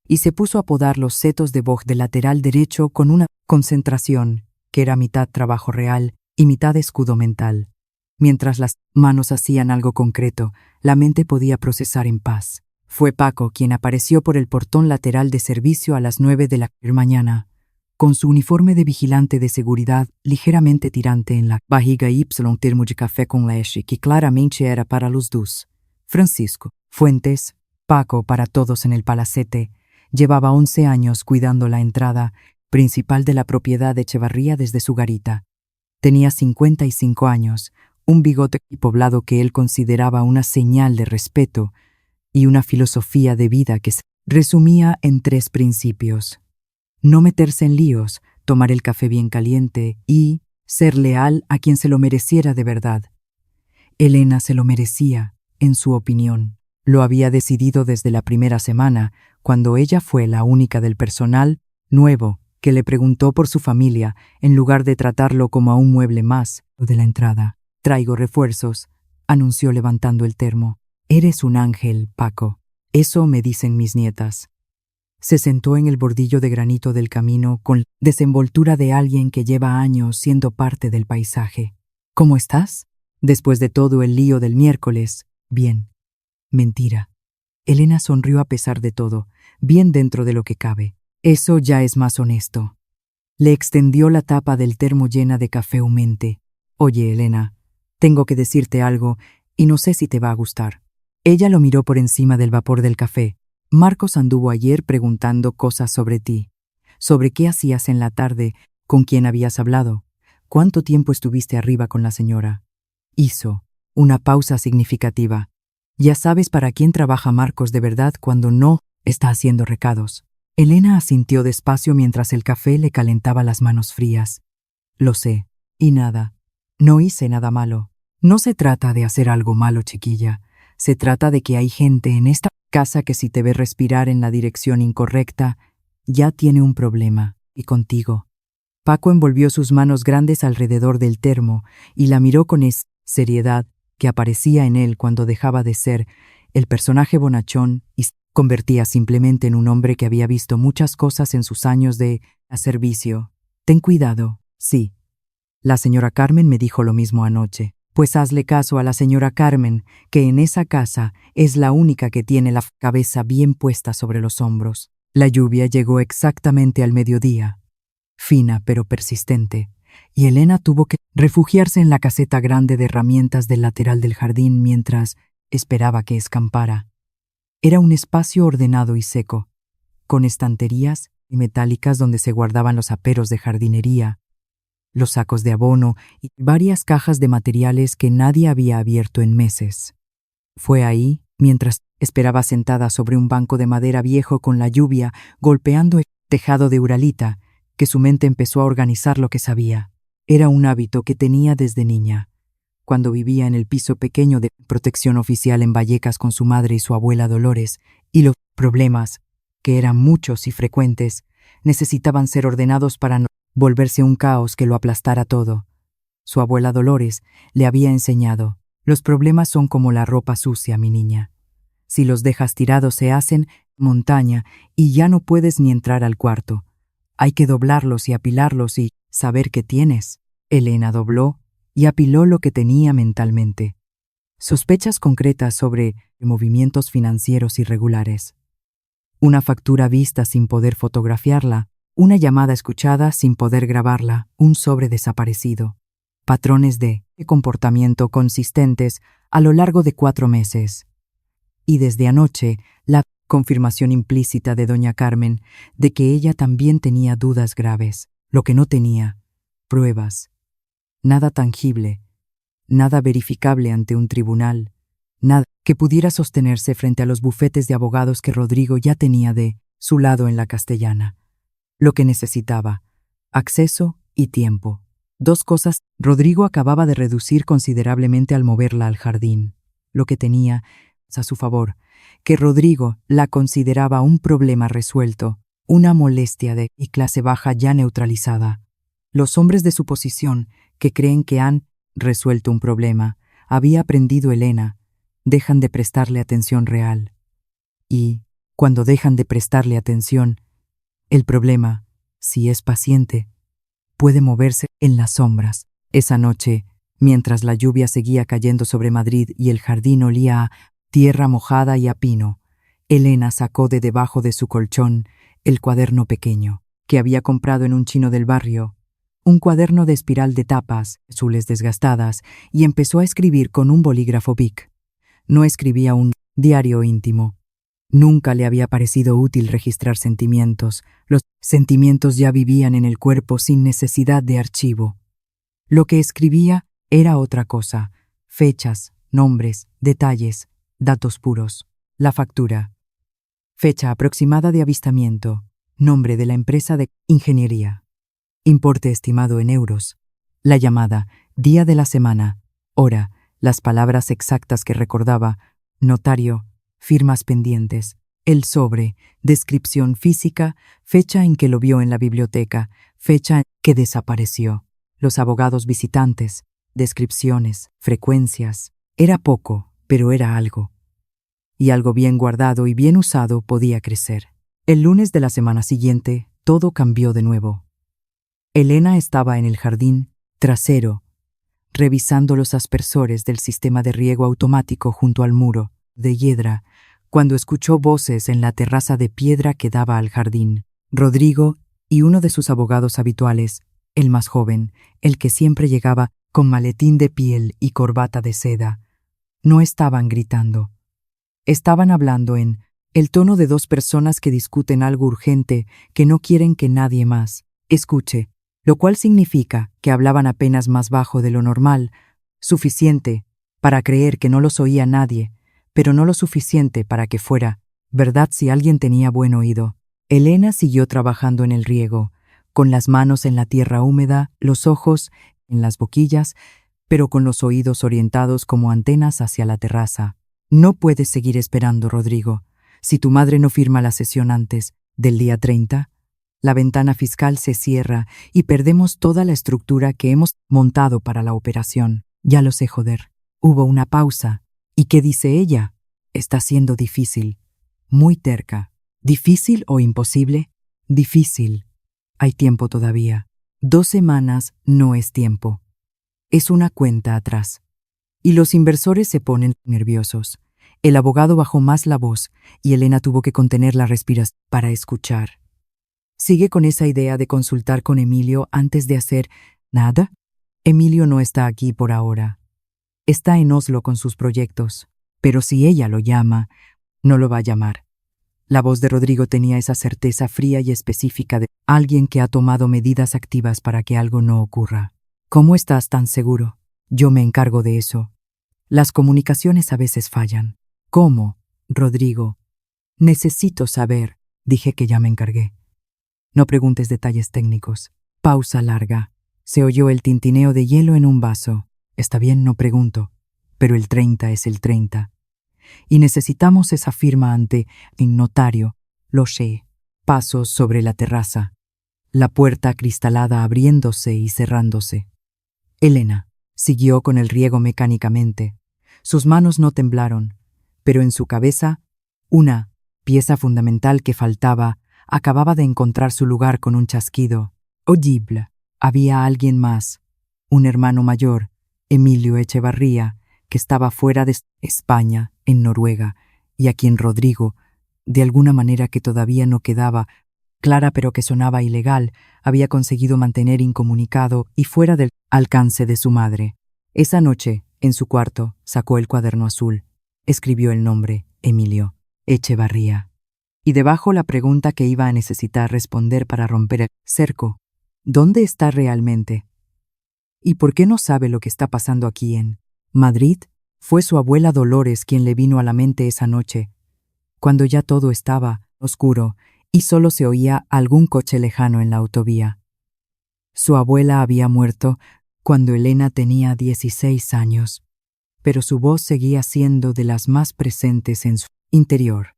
y se puso a podar los setos de boj del lateral derecho con una concentración que era mitad trabajo real y mitad escudo mental. Mientras las manos hacían algo concreto, la mente podía procesar en paz. Fue Paco quien apareció por el portón lateral de servicio a las 9 de la mañana, con su uniforme de vigilante de seguridad ligeramente tirante en la barriga y termo de café con leche que claramente era para los dos. Francisco Fuentes, Paco para todos en el palacete, llevaba 11 años cuidando la entrada principal de la propiedad de Echevarría desde su garita. Tenía 55 años, un bigote poblado que él consideraba una señal de respeto y una filosofía de vida que se resumía en 3 principios: no meterse en líos, tomar el café bien caliente y ser leal a quien se lo mereciera de verdad. Elena se lo merecía, en su opinión. Lo había decidido desde la primera semana, cuando ella fue la única del personal nuevo que le preguntó por su familia, en lugar de tratarlo como a un mueble más de la entrada. «Traigo refuerzos», anunció levantando el termo. «Eres un ángel, Paco. Eso me dicen mis nietas». Se sentó en el bordillo de granito del camino con la desenvoltura de alguien que lleva años siendo parte del paisaje. «¿Cómo estás?» Después de todo el lío del miércoles. «Bien». Mentira. Elena sonrió a pesar de todo, bien dentro de lo que cabe. Eso ya es más honesto. Le extendió la tapa del termo llena de café humeante. «Oye, Elena, tengo que decirte algo y no sé si te va a gustar». Ella lo miró por encima del vapor del café. «Marcos anduvo ayer preguntando cosas sobre ti. Sobre qué hacías en la tarde, con quién habías hablado, cuánto tiempo estuviste arriba con la señora». Hizo una pausa significativa. Ya sabes para quién trabaja Marcos de verdad cuando no está haciendo recados. Elena asintió despacio mientras el café le calentaba las manos frías. «Lo sé. Y nada. No hice nada malo. No se trata de hacer algo malo, chiquilla. Se trata de que hay gente en esta casa que si te ve respirar en la dirección incorrecta, ya tiene un problema. Y contigo». Paco envolvió sus manos grandes alrededor del termo y la miró con esa seriedad que aparecía en él cuando dejaba de ser el personaje bonachón y se convertía simplemente en un hombre que había visto muchas cosas en sus años de servicio. «Ten cuidado». «Sí. La señora Carmen me dijo lo mismo anoche». «Pues hazle caso a la señora Carmen, que en esa casa es la única que tiene la cabeza bien puesta sobre los hombros». La lluvia llegó exactamente al mediodía, fina pero persistente, y Elena tuvo que refugiarse en la caseta grande de herramientas del lateral del jardín mientras esperaba que escampara. Era un espacio ordenado y seco, con estanterías y metálicas donde se guardaban los aperos de jardinería, los sacos de abono y varias cajas de materiales que nadie había abierto en meses. Fue ahí, mientras esperaba sentada sobre un banco de madera viejo con la lluvia golpeando el tejado de Uralita, que su mente empezó a organizar lo que sabía. Era un hábito que tenía desde niña, cuando vivía en el piso pequeño de protección oficial en Vallecas con su madre y su abuela Dolores, y los problemas, que eran muchos y frecuentes, necesitaban ser ordenados para no volverse un caos que lo aplastara todo. Su abuela Dolores le había enseñado: «Los problemas son como la ropa sucia, mi niña. Si los dejas tirados se hacen montaña y ya no puedes ni entrar al cuarto. Hay que doblarlos y apilarlos y saber qué tienes». Elena dobló y apiló lo que tenía mentalmente. Sospechas concretas sobre movimientos financieros irregulares. Una factura vista sin poder fotografiarla, una llamada escuchada sin poder grabarla, un sobre desaparecido. Patrones de comportamiento consistentes a lo largo de 4 meses. Y desde anoche, la confirmación implícita de doña Carmen de que ella también tenía dudas graves. Lo que no tenía: pruebas. Nada tangible, nada verificable ante un tribunal, nada que pudiera sostenerse frente a los bufetes de abogados que Rodrigo ya tenía de su lado en la Castellana. Lo que necesitaba: acceso y tiempo. 2 cosas Rodrigo acababa de reducir considerablemente al moverla al jardín. Lo que tenía a su favor, que Rodrigo la consideraba un problema resuelto, una molestia de clase baja ya neutralizada. Los hombres de su posición, que creen que han resuelto un problema, había aprendido Elena, dejan de prestarle atención real. Y, cuando dejan de prestarle atención, el problema, si es paciente, puede moverse en las sombras. Esa noche, mientras la lluvia seguía cayendo sobre Madrid y el jardín olía a tierra mojada y a pino, Elena sacó de debajo de su colchón el cuaderno pequeño que había comprado en un chino del barrio, un cuaderno de espiral de tapas azules desgastadas, y empezó a escribir con un bolígrafo Bic. No escribía un diario íntimo. Nunca le había parecido útil registrar sentimientos. Los sentimientos ya vivían en el cuerpo sin necesidad de archivo. Lo que escribía era otra cosa: fechas, nombres, detalles, datos puros. La factura. Fecha aproximada de avistamiento. Nombre de la empresa de ingeniería. Importe estimado en euros. La llamada. Día de la semana. Hora. las palabras exactas que recordaba: notario, firmas pendientes, el sobre, descripción física, fecha en que lo vio en la biblioteca, fecha en que desapareció, los abogados visitantes, descripciones, frecuencias. Era poco, pero era algo. Y algo bien guardado y bien usado podía crecer. El lunes de la semana siguiente, todo cambió de nuevo. Elena estaba en el jardín trasero, revisando los aspersores del sistema de riego automático junto al muro de hiedra, cuando escuchó voces en la terraza de piedra que daba al jardín. Rodrigo y uno de sus abogados habituales, el más joven, el que siempre llegaba con maletín de piel y corbata de seda, no estaban gritando. Estaban hablando en el tono de dos personas que discuten algo urgente que no quieren que nadie más escuche, lo cual significa que hablaban apenas más bajo de lo normal, suficiente para creer que no los oía nadie, pero no lo suficiente para que fuera verdad si alguien tenía buen oído. Elena siguió trabajando en el riego, con las manos en la tierra húmeda, los ojos en las boquillas, pero con los oídos orientados como antenas hacia la terraza. No puedes seguir esperando, Rodrigo. Si tu madre no firma la sesión antes del día 30, la ventana fiscal se cierra y perdemos toda la estructura que hemos montado para la operación. Ya lo sé, joder. Hubo una pausa. ¿Y qué dice ella? Está siendo difícil. Muy terca. ¿Difícil o imposible? Difícil. Hay tiempo todavía. 2 semanas no es tiempo. Es una cuenta atrás. Y los inversores se ponen nerviosos. El abogado bajó más la voz y Elena tuvo que contener la respiración para escuchar. ¿Sigue con esa idea de consultar con Emilio antes de hacer nada? Emilio no está aquí por ahora. Está en Oslo con sus proyectos, pero si ella lo llama, no lo va a llamar. La voz de Rodrigo tenía esa certeza fría y específica de alguien que ha tomado medidas activas para que algo no ocurra. ¿Cómo estás tan seguro? Yo me encargo de eso. Las comunicaciones a veces fallan. ¿Cómo, Rodrigo? Necesito saber. Dije que ya me encargué. No preguntes detalles técnicos. Pausa larga. Se oyó el tintineo de hielo en un vaso. Está bien, no pregunto. Pero el 30 es el 30. Y necesitamos esa firma ante el notario. Lo sé. Pasos sobre la terraza. La puerta acristalada abriéndose y cerrándose. Elena siguió con el riego mecánicamente. Sus manos no temblaron, pero en su cabeza, una pieza fundamental que faltaba acababa de encontrar su lugar con un chasquido. Audible. Había alguien más, un hermano mayor, Emilio Echevarría, que estaba fuera de España, en Noruega, y a quien Rodrigo, de alguna manera que todavía no quedaba clara pero que sonaba ilegal, había conseguido mantener incomunicado y fuera del alcance de su madre. Esa noche, en su cuarto, sacó el cuaderno azul. Escribió el nombre, Emilio Echevarría. Y debajo la pregunta que iba a necesitar responder para romper el cerco. ¿Dónde está realmente? ¿Y por qué no sabe lo que está pasando aquí en Madrid? Fue su abuela Dolores quien le vino a la mente esa noche, cuando ya todo estaba oscuro y solo se oía algún coche lejano en la autovía. Su abuela había muerto cuando Elena tenía 16 años, pero su voz seguía siendo de las más presentes en su interior.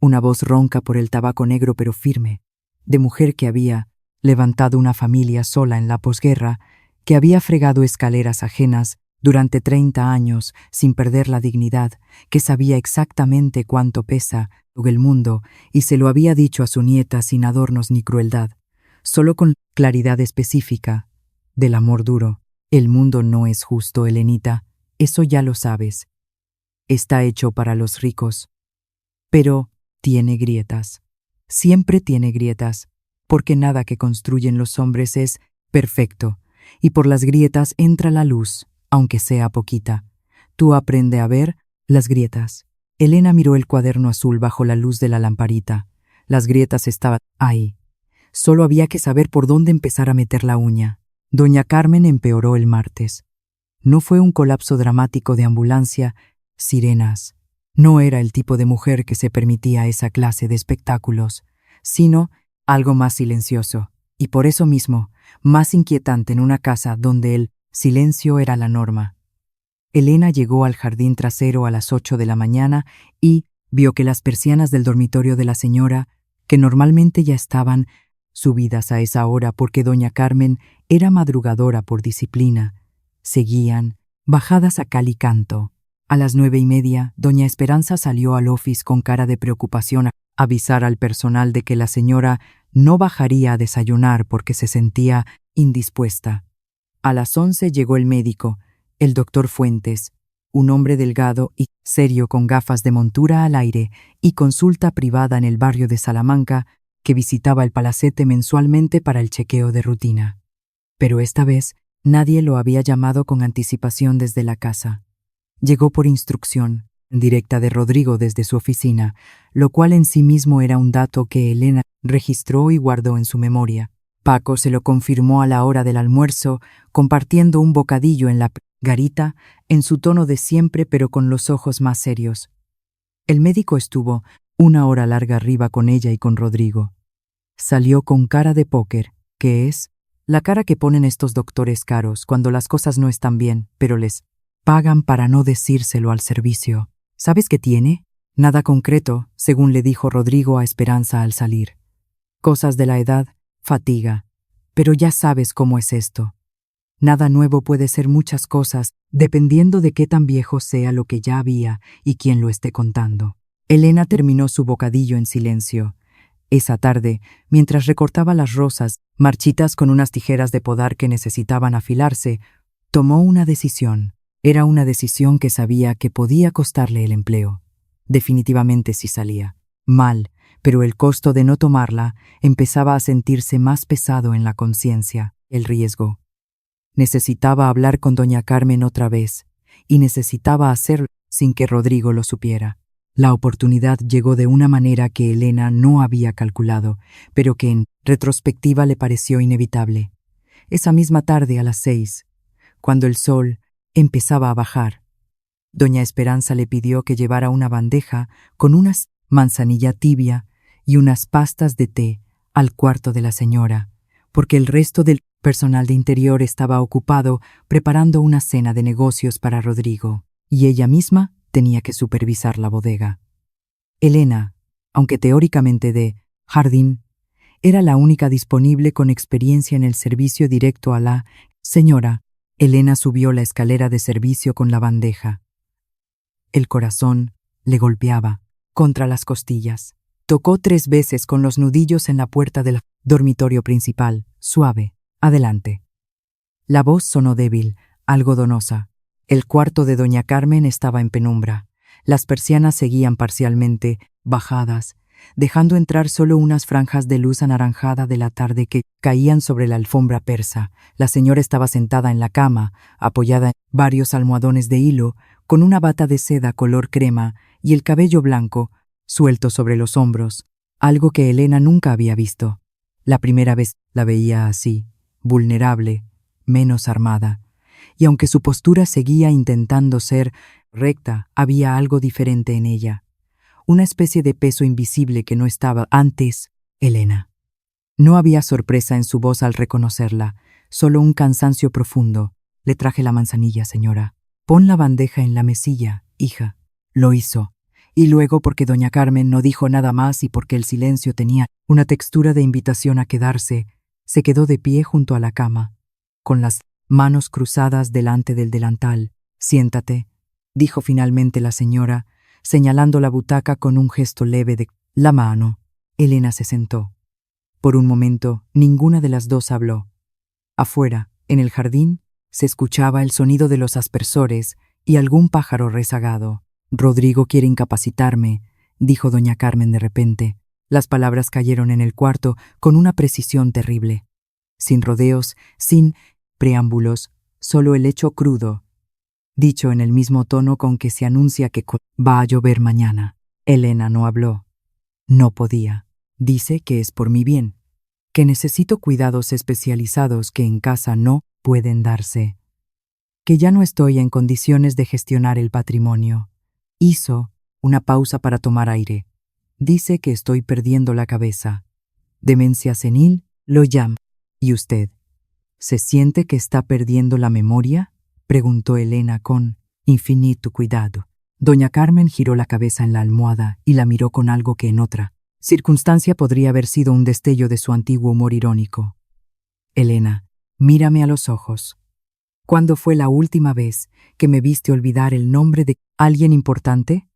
Una voz ronca por el tabaco negro pero firme, de mujer que había levantado una familia sola en la posguerra, que había fregado escaleras ajenas durante 30 años sin perder la dignidad, que sabía exactamente cuánto pesa el mundo y se lo había dicho a su nieta sin adornos ni crueldad, solo con claridad específica del amor duro. El mundo no es justo, Elenita, eso ya lo sabes. Está hecho para los ricos. Pero tiene grietas. Siempre tiene grietas, porque nada que construyen los hombres es perfecto, y por las grietas entra la luz, aunque sea poquita. Tú aprende a ver las grietas. Elena miró el cuaderno azul bajo la luz de la lamparita. Las grietas estaban ahí. Solo había que saber por dónde empezar a meter la uña. Doña Carmen empeoró el martes. No fue un colapso dramático de ambulancia, sirenas. No era el tipo de mujer que se permitía esa clase de espectáculos, sino algo más silencioso, y por eso mismo, más inquietante en una casa donde el silencio era la norma. Elena llegó al jardín trasero a las 8 de la mañana y vio que las persianas del dormitorio de la señora, que normalmente ya estaban subidas a esa hora porque doña Carmen era madrugadora por disciplina, seguían bajadas a cal y canto. A las 9:30, doña Esperanza salió al office con cara de preocupación a avisar al personal de que la señora no bajaría a desayunar porque se sentía indispuesta. A las 11 llegó el médico, el doctor Fuentes, un hombre delgado y serio con gafas de montura al aire y consulta privada en el barrio de Salamanca, que visitaba el palacete mensualmente para el chequeo de rutina. Pero esta vez nadie lo había llamado con anticipación desde la casa. Llegó por instrucción directa de Rodrigo desde su oficina, lo cual en sí mismo era un dato que Elena registró y guardó en su memoria. Paco se lo confirmó a la hora del almuerzo, compartiendo un bocadillo en la garita, en su tono de siempre pero con los ojos más serios. El médico estuvo 1 hora larga arriba con ella y con Rodrigo. Salió con cara de póker, que es la cara que ponen estos doctores caros cuando las cosas no están bien, pero les pagan para no decírselo al servicio. ¿Sabes qué tiene? Nada concreto, según le dijo Rodrigo a Esperanza al salir. Cosas de la edad, fatiga. Pero ya sabes cómo es esto. Nada nuevo puede ser muchas cosas, dependiendo de qué tan viejo sea lo que ya había y quién lo esté contando. Elena terminó su bocadillo en silencio. Esa tarde, mientras recortaba las rosas, marchitas con unas tijeras de podar que necesitaban afilarse, tomó una decisión. Era una decisión que sabía que podía costarle el empleo. Definitivamente sí salía. Mal, pero el costo de no tomarla empezaba a sentirse más pesado en la conciencia, el riesgo. Necesitaba hablar con doña Carmen otra vez, y necesitaba hacerlo sin que Rodrigo lo supiera. La oportunidad llegó de una manera que Elena no había calculado, pero que en retrospectiva le pareció inevitable. Esa misma tarde a las 6, cuando el sol empezaba a bajar, doña Esperanza le pidió que llevara una bandeja con unas manzanilla tibia y unas pastas de té al cuarto de la señora, porque el resto del personal de interior estaba ocupado preparando una cena de negocios para Rodrigo, y ella misma tenía que supervisar la bodega. Elena, aunque teóricamente de jardín, era la única disponible con experiencia en el servicio directo a la señora. Elena subió la escalera de servicio con la bandeja. El corazón le golpeaba contra las costillas. Tocó 3 veces con los nudillos en la puerta del dormitorio principal, suave. Adelante. La voz sonó débil, algodonosa. El cuarto de doña Carmen estaba en penumbra. Las persianas seguían parcialmente bajadas, dejando entrar solo unas franjas de luz anaranjada de la tarde que caían sobre la alfombra persa. La señora estaba sentada en la cama, apoyada en varios almohadones de hilo, con una bata de seda color crema y el cabello blanco suelto sobre los hombros, algo que Elena nunca había visto. La primera vez la veía así, vulnerable, menos armada, y aunque su postura seguía intentando ser recta, había algo diferente en ella, una especie de peso invisible que no estaba antes. Elena. No había sorpresa en su voz al reconocerla, solo un cansancio profundo. Le traje la manzanilla, señora. Pon la bandeja en la mesilla, hija. Lo hizo. Y luego, porque doña Carmen no dijo nada más y porque el silencio tenía una textura de invitación a quedarse, se quedó de pie junto a la cama, con las manos cruzadas delante del delantal. Siéntate, dijo finalmente la señora, señalando la butaca con un gesto leve de la mano. Elena se sentó. Por un momento, ninguna de las dos habló. Afuera, en el jardín, se escuchaba el sonido de los aspersores y algún pájaro rezagado. Rodrigo quiere incapacitarme, dijo doña Carmen de repente. Las palabras cayeron en el cuarto con una precisión terrible. Sin rodeos, sin preámbulos, solo el hecho crudo, dicho en el mismo tono con que se anuncia que va a llover mañana. Elena no habló. No podía. Dice que es por mi bien, que necesito cuidados especializados que en casa no pueden darse, que ya no estoy en condiciones de gestionar el patrimonio. Hizo una pausa para tomar aire. Dice que estoy perdiendo la cabeza. Demencia senil, lo llama. ¿Y usted? ¿Se siente que está perdiendo la memoria?, preguntó Elena con Infinito cuidado. Doña Carmen giró la cabeza en la almohada y la miró con algo que en otra circunstancia podría haber sido un destello de su antiguo humor irónico. Elena, mírame a los ojos. ¿Cuándo fue la última vez que me viste olvidar el nombre de alguien importante?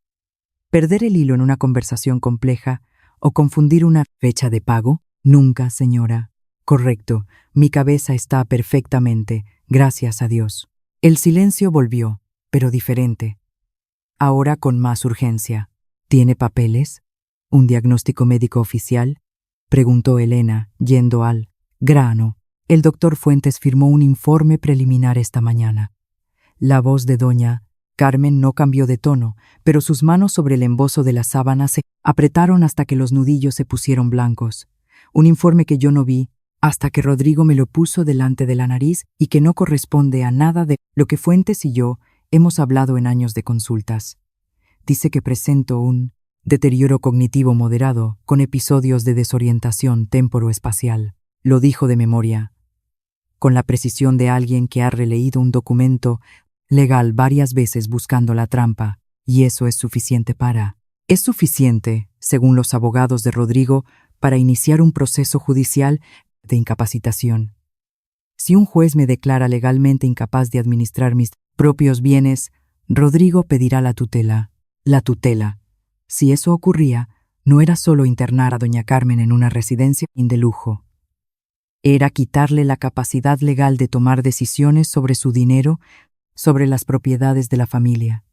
¿Perder el hilo en una conversación compleja o confundir una fecha de pago? Nunca, señora. Correcto, mi cabeza está perfectamente, gracias a Dios. El silencio volvió, pero diferente. Ahora con más urgencia. ¿Tiene papeles? ¿Un diagnóstico médico oficial? Preguntó Elena, yendo al grano. El doctor Fuentes firmó un informe preliminar esta mañana. La voz de doña Carmen no cambió de tono, pero sus manos sobre el embozo de la sábana se apretaron hasta que los nudillos se pusieron blancos. Un informe que yo no vi hasta que Rodrigo me lo puso delante de la nariz y que no corresponde a nada de lo que Fuentes y yo hemos hablado en años de consultas. Dice que presento un deterioro cognitivo moderado con episodios de desorientación temporoespacial. Lo dijo de memoria, con la precisión de alguien que ha releído un documento legal varias veces buscando la trampa, y eso es suficiente para... Es suficiente, según los abogados de Rodrigo, para iniciar un proceso judicial de incapacitación. Si un juez me declara legalmente incapaz de administrar mis propios bienes, Rodrigo pedirá la tutela. La tutela. Si eso ocurría, no era solo internar a doña Carmen en una residencia de lujo. Era quitarle la capacidad legal de tomar decisiones sobre su dinero, sobre las propiedades de la familia,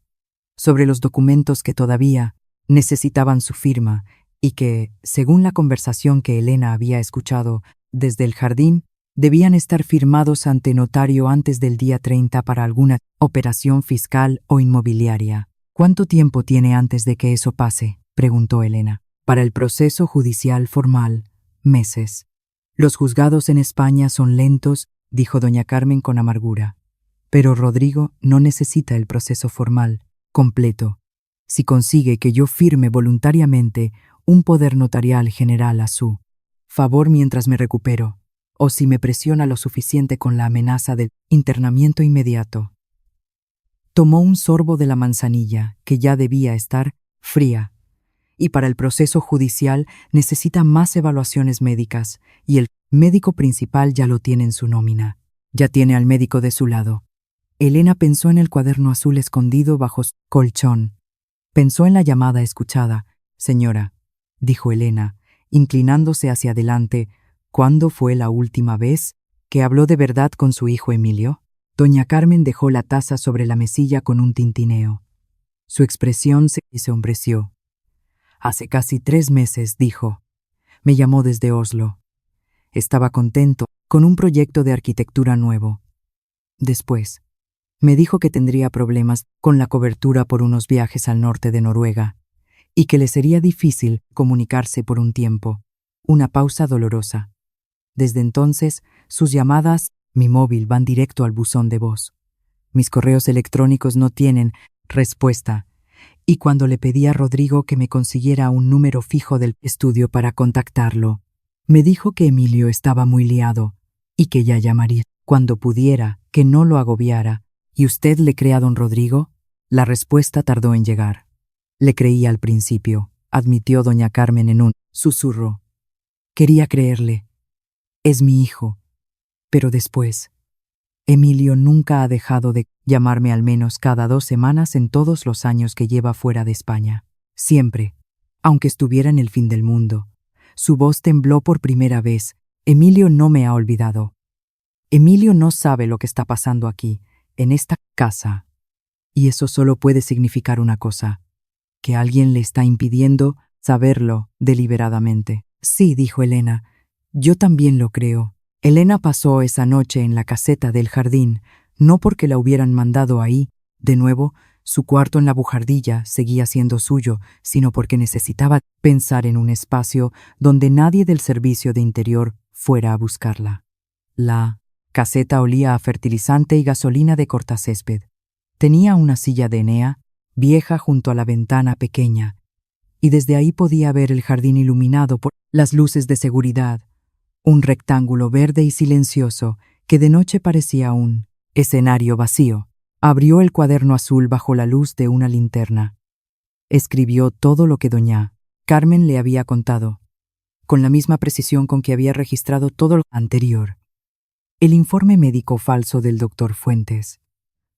sobre los documentos que todavía necesitaban su firma y que, según la conversación que Elena había escuchado desde el jardín, debían estar firmados ante notario antes del día 30 para alguna operación fiscal o inmobiliaria. ¿Cuánto tiempo tiene antes de que eso pase?, preguntó Elena. Para el proceso judicial formal, meses. Los juzgados en España son lentos, dijo doña Carmen con amargura. Pero Rodrigo no necesita el proceso formal, completo. Si consigue que yo firme voluntariamente un poder notarial general a su favor mientras me recupero, o si me presiona lo suficiente con la amenaza del internamiento inmediato. Tomó un sorbo de la manzanilla, que ya debía estar fría, y para el proceso judicial necesita más evaluaciones médicas, y el médico principal ya lo tiene en su nómina. Ya tiene al médico de su lado. Elena pensó en el cuaderno azul escondido bajo su colchón. Pensó en la llamada escuchada. Señora, dijo Elena, inclinándose hacia adelante, ¿cuándo fue la última vez que habló de verdad con su hijo Emilio? Doña Carmen dejó la taza sobre la mesilla con un tintineo. Su expresión se ensombreció. Hace casi 3 meses, dijo. Me llamó desde Oslo. Estaba contento con un proyecto de arquitectura nuevo. Después, me dijo que tendría problemas con la cobertura por unos viajes al norte de Noruega y que le sería difícil comunicarse por un tiempo. Una pausa dolorosa. Desde entonces, sus llamadas, mi móvil, van directo al buzón de voz. Mis correos electrónicos no tienen respuesta. Y cuando le pedí a Rodrigo que me consiguiera un número fijo del estudio para contactarlo, me dijo que Emilio estaba muy liado y que ya llamaría cuando pudiera, que no lo agobiara. ¿Y usted le cree a don Rodrigo? La respuesta tardó en llegar. Le creía al principio, admitió doña Carmen en un susurro. Quería creerle. Es mi hijo. Pero después, Emilio nunca ha dejado de llamarme al menos cada 2 semanas en todos los años que lleva fuera de España. Siempre, aunque estuviera en el fin del mundo. Su voz tembló por primera vez. Emilio no me ha olvidado. Emilio no sabe lo que está pasando aquí, en esta casa. Y eso solo puede significar una cosa, que alguien le está impidiendo saberlo deliberadamente. Sí, dijo Elena, yo también lo creo. Elena pasó esa noche en la caseta del jardín, no porque la hubieran mandado ahí. De nuevo, su cuarto en la bujardilla seguía siendo suyo, sino porque necesitaba pensar en un espacio donde nadie del servicio de interior fuera a buscarla. La caseta olía a fertilizante y gasolina de cortacésped. Tenía una silla de Enea, vieja junto a la ventana pequeña, y desde ahí podía ver el jardín iluminado por las luces de seguridad, un rectángulo verde y silencioso que de noche parecía un escenario vacío. Abrió el cuaderno azul bajo la luz de una linterna. Escribió todo lo que doña Carmen le había contado, con la misma precisión con que había registrado todo lo anterior. El informe médico falso del doctor Fuentes,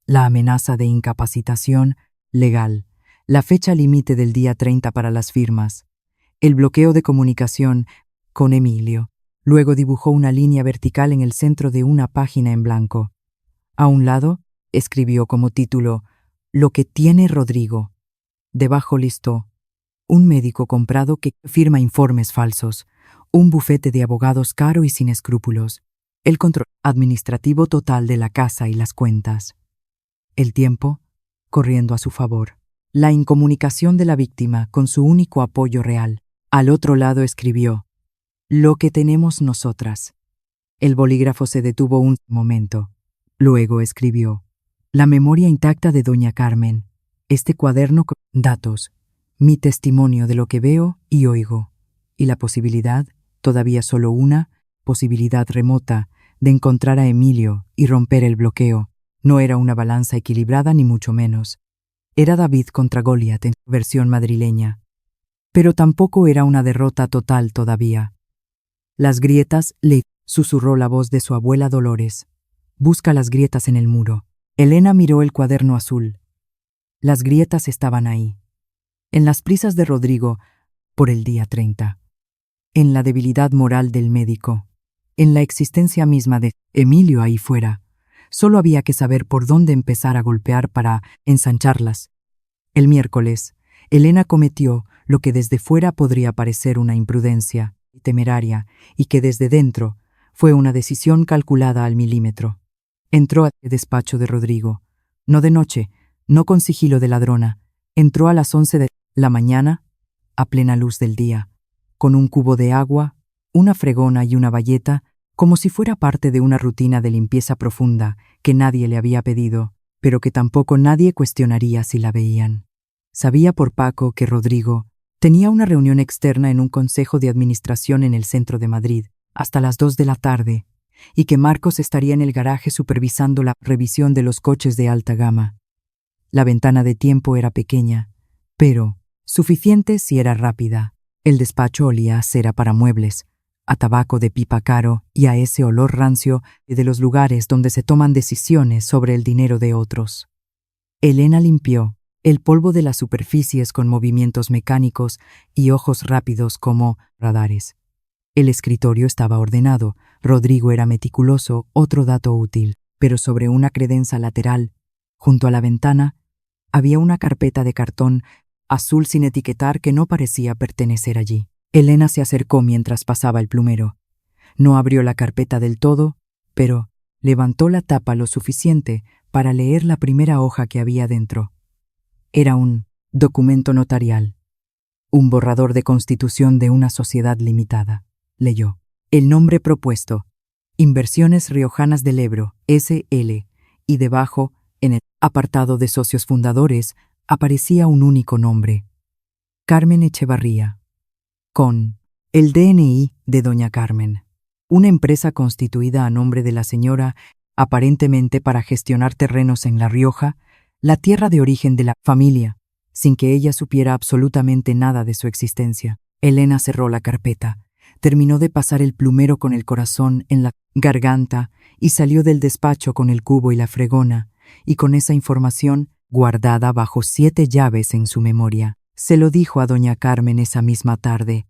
la amenaza de incapacitación legal, la fecha límite del día 30 para las firmas, el bloqueo de comunicación con Emilio. Luego dibujó una línea vertical en el centro de una página en blanco. A un lado, escribió como título, «Lo que tiene Rodrigo». Debajo listó, un médico comprado que firma informes falsos, un bufete de abogados caro y sin escrúpulos, el control administrativo total de la casa y las cuentas. El tiempo, corriendo a su favor. La incomunicación de la víctima con su único apoyo real. Al otro lado escribió, «Lo que tenemos nosotras». El bolígrafo se detuvo un momento. Luego escribió, «La memoria intacta de doña Carmen. Este cuaderno con datos, mi testimonio de lo que veo y oigo, y la posibilidad, todavía solo una, posibilidad remota, de encontrar a Emilio y romper el bloqueo. No era una balanza equilibrada ni mucho menos. Era David contra Goliat en versión madrileña. Pero tampoco era una derrota total todavía. Las grietas, le susurró la voz de su abuela Dolores. Busca las grietas en el muro. Elena miró el cuaderno azul. Las grietas estaban ahí. En las prisas de Rodrigo, por el día 30. En la debilidad moral del médico. En la existencia misma de Emilio ahí fuera. Solo había que saber por dónde empezar a golpear para ensancharlas. El miércoles, Elena cometió lo que desde fuera podría parecer una imprudencia temeraria y que desde dentro fue una decisión calculada al milímetro. Entró al despacho de Rodrigo, no de noche, no con sigilo de ladrona. Entró a las 11 de la mañana, a plena luz del día, con un cubo de agua, una fregona y una bayeta, como si fuera parte de una rutina de limpieza profunda que nadie le había pedido, pero que tampoco nadie cuestionaría si la veían. Sabía por Paco que Rodrigo tenía una reunión externa en un consejo de administración en el centro de Madrid, hasta las 2 de la tarde, y que Marcos estaría en el garaje supervisando la revisión de los coches de alta gama. La ventana de tiempo era pequeña, pero suficiente si era rápida. El despacho olía a cera para muebles, a tabaco de pipa caro y a ese olor rancio de los lugares donde se toman decisiones sobre el dinero de otros. Elena limpió el polvo de las superficies con movimientos mecánicos y ojos rápidos como radares. El escritorio estaba ordenado, Rodrigo era meticuloso, otro dato útil, pero sobre una credenza lateral, junto a la ventana, había una carpeta de cartón azul sin etiquetar que no parecía pertenecer allí. Elena se acercó mientras pasaba el plumero. No abrió la carpeta del todo, pero levantó la tapa lo suficiente para leer la primera hoja que había dentro. Era un documento notarial, un borrador de constitución de una sociedad limitada. Leyó. El nombre propuesto, Inversiones Riojanas del Ebro, S.L., y debajo, en el apartado de socios fundadores, aparecía un único nombre, Carmen Echevarría, con el DNI de doña Carmen, una empresa constituida a nombre de la señora, aparentemente para gestionar terrenos en La Rioja, la tierra de origen de la familia, sin que ella supiera absolutamente nada de su existencia. Elena cerró la carpeta, terminó de pasar el plumero con el corazón en la garganta y salió del despacho con el cubo y la fregona, y con esa información, guardada bajo 7 llaves en su memoria, se lo dijo a doña Carmen esa misma tarde,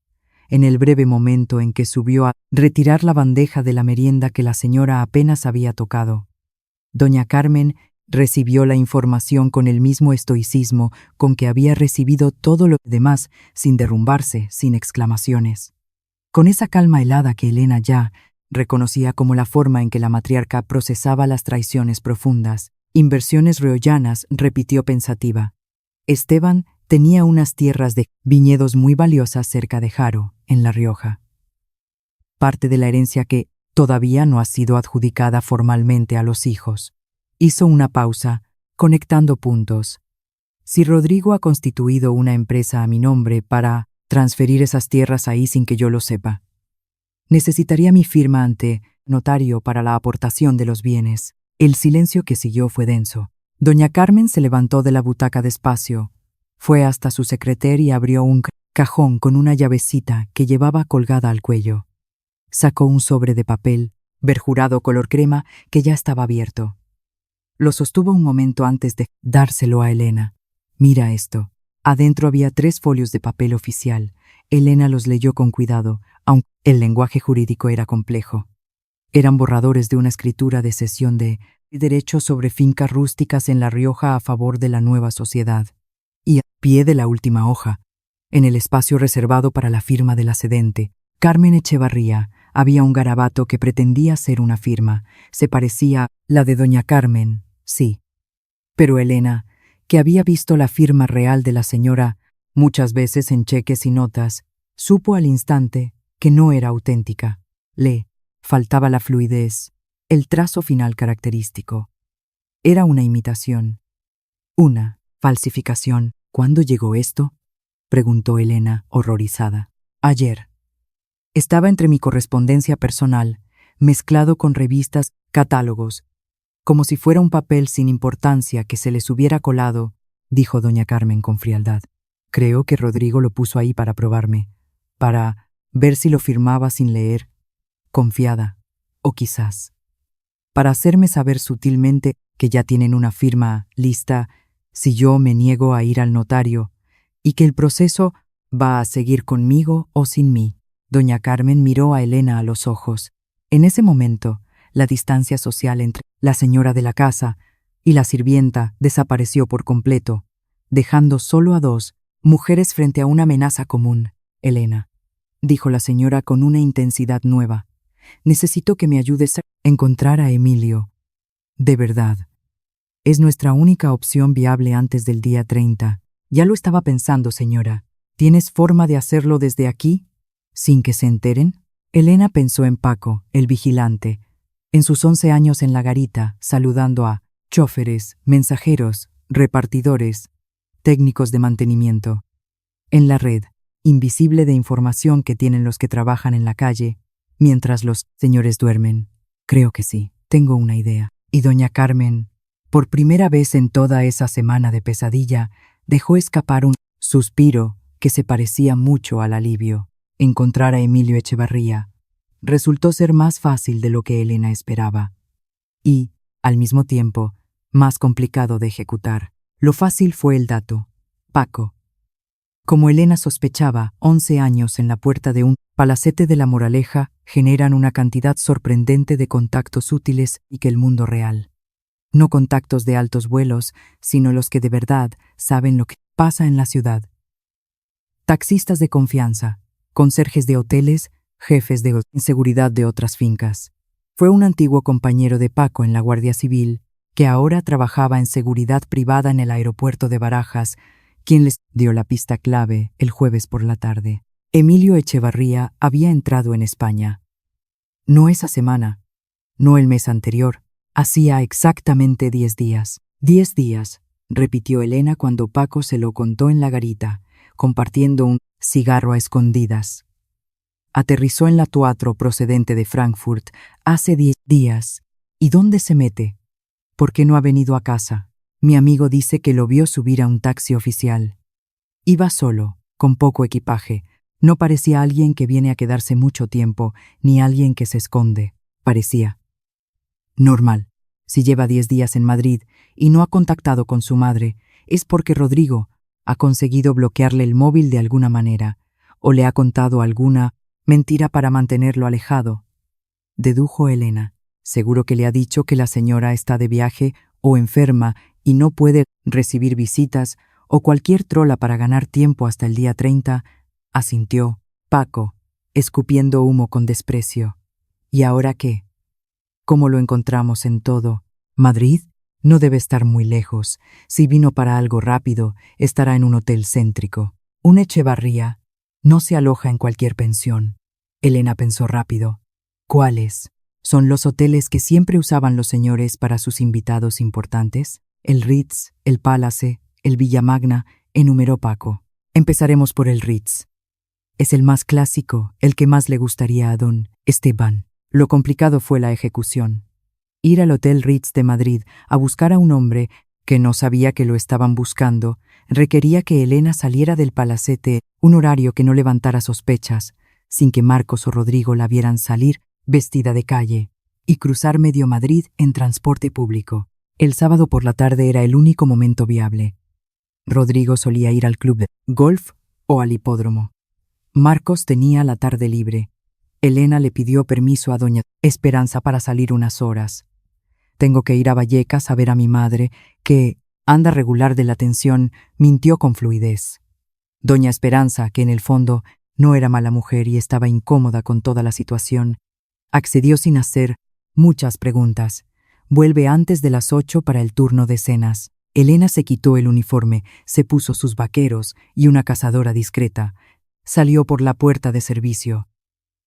en el breve momento en que subió a retirar la bandeja de la merienda que la señora apenas había tocado. Doña Carmen recibió la información con el mismo estoicismo con que había recibido todo lo demás, sin derrumbarse, sin exclamaciones. Con esa calma helada que Elena ya reconocía como la forma en que la matriarca procesaba las traiciones profundas. Inversiones Riojanas, repitió pensativa. Esteban tenía unas tierras de viñedos muy valiosas cerca de Jaro, en La Rioja. Parte de la herencia que todavía no ha sido adjudicada formalmente a los hijos. Hizo una pausa, conectando puntos. Si Rodrigo ha constituido una empresa a mi nombre para transferir esas tierras ahí sin que yo lo sepa, necesitaría mi firma ante notario para la aportación de los bienes. El silencio que siguió fue denso. Doña Carmen se levantó de la butaca despacio, fue hasta su secretaria y abrió un cajón con una llavecita que llevaba colgada al cuello. Sacó un sobre de papel, verjurado color crema, que ya estaba abierto. Lo sostuvo un momento antes de dárselo a Elena. «Mira esto». Adentro había 3 folios de papel oficial. Elena los leyó con cuidado, aunque el lenguaje jurídico era complejo. Eran borradores de una escritura de cesión de derechos sobre fincas rústicas en La Rioja a favor de la nueva sociedad. Y a pie de la última hoja, en el espacio reservado para la firma de la cedente, Carmen Echevarría, había un garabato que pretendía ser una firma. Se parecía a la de doña Carmen, sí. Pero Elena, que había visto la firma real de la señora muchas veces en cheques y notas, supo al instante que no era auténtica. Le faltaba la fluidez, el trazo final característico. Era una imitación, una falsificación. ¿Cuándo llegó esto?, preguntó Elena, horrorizada. Ayer. Estaba entre mi correspondencia personal, mezclado con revistas, catálogos, como si fuera un papel sin importancia que se les hubiera colado, dijo doña Carmen con frialdad. Creo que Rodrigo lo puso ahí para probarme, para ver si lo firmaba sin leer, confiada, o quizás para hacerme saber sutilmente que ya tienen una firma lista si yo me niego a ir al notario, y que el proceso va a seguir conmigo o sin mí. Doña Carmen miró a Elena a los ojos. En ese momento, la distancia social entre la señora de la casa y la sirvienta desapareció por completo, dejando solo a 2 mujeres frente a una amenaza común. Elena, dijo la señora con una intensidad nueva, necesito que me ayudes a encontrar a Emilio. De verdad. Es nuestra única opción viable antes del día 30. Ya lo estaba pensando, señora. ¿Tienes forma de hacerlo desde aquí, sin que se enteren? Elena pensó en Paco, el vigilante, en sus 11 años en la garita, saludando a chóferes, mensajeros, repartidores, técnicos de mantenimiento. En la red invisible de información que tienen los que trabajan en la calle, mientras los señores duermen. Creo que sí, tengo una idea. Y doña Carmen, por primera vez en toda esa semana de pesadilla, dejó escapar un suspiro que se parecía mucho al alivio. Encontrar a Emilio Echevarría resultó ser más fácil de lo que Elena esperaba. Y, al mismo tiempo, más complicado de ejecutar. Lo fácil fue el dato. Paco. Como Elena sospechaba, 11 años en la puerta de un palacete de La Moraleja generan una cantidad sorprendente de contactos útiles y que el mundo real. No contactos de altos vuelos, sino los que de verdad saben lo que pasa en la ciudad. Taxistas de confianza, conserjes de hoteles, jefes de seguridad de otras fincas. Fue un antiguo compañero de Paco en la Guardia Civil, que ahora trabajaba en seguridad privada en el aeropuerto de Barajas, quien les dio la pista clave el jueves por la tarde. Emilio Echevarría había entrado en España. No esa semana, no el mes anterior, hacía exactamente 10 días. 10 días, repitió Elena cuando Paco se lo contó en la garita, compartiendo un cigarro a escondidas. Aterrizó en la Teatro procedente de Frankfurt hace 10 días. ¿Y dónde se mete? ¿Por qué no ha venido a casa? Mi amigo dice que lo vio subir a un taxi oficial. Iba solo, con poco equipaje. No parecía alguien que viene a quedarse mucho tiempo, ni alguien que se esconde. Parecía normal. Si lleva 10 días en Madrid y no ha contactado con su madre, es porque Rodrigo ha conseguido bloquearle el móvil de alguna manera, o le ha contado alguna mentira para mantenerlo alejado. Dedujo Elena. Seguro que le ha dicho que la señora está de viaje o enferma y no puede recibir visitas o cualquier trola para ganar tiempo hasta el día 30, asintió Paco, escupiendo humo con desprecio. ¿Y ahora qué? ¿Cómo lo encontramos en todo? ¿Madrid? No debe estar muy lejos. Si vino para algo rápido, estará en un hotel céntrico. Un Echevarría no se aloja en cualquier pensión. Elena pensó rápido. ¿Cuáles? ¿Son los hoteles que siempre usaban los señores para sus invitados importantes? El Ritz, el Palace, el Villamagna, enumeró Paco. Empezaremos por el Ritz. Es el más clásico, el que más le gustaría a don Esteban. Lo complicado fue la ejecución. Ir al Hotel Ritz de Madrid a buscar a un hombre que no sabía que lo estaban buscando, requería que Elena saliera del palacete un horario que no levantara sospechas, sin que Marcos o Rodrigo la vieran salir vestida de calle y cruzar medio Madrid en transporte público. El sábado por la tarde era el único momento viable. Rodrigo solía ir al club de golf o al hipódromo. Marcos tenía la tarde libre. Elena le pidió permiso a doña Esperanza para salir unas horas. Tengo que ir a Vallecas a ver a mi madre, que anda regular de la tensión, mintió con fluidez. Doña Esperanza, que en el fondo no era mala mujer y estaba incómoda con toda la situación, accedió sin hacer muchas preguntas. Vuelve antes de las 8 para el turno de cenas. Elena se quitó el uniforme, se puso sus vaqueros y una cazadora discreta. Salió por la puerta de servicio.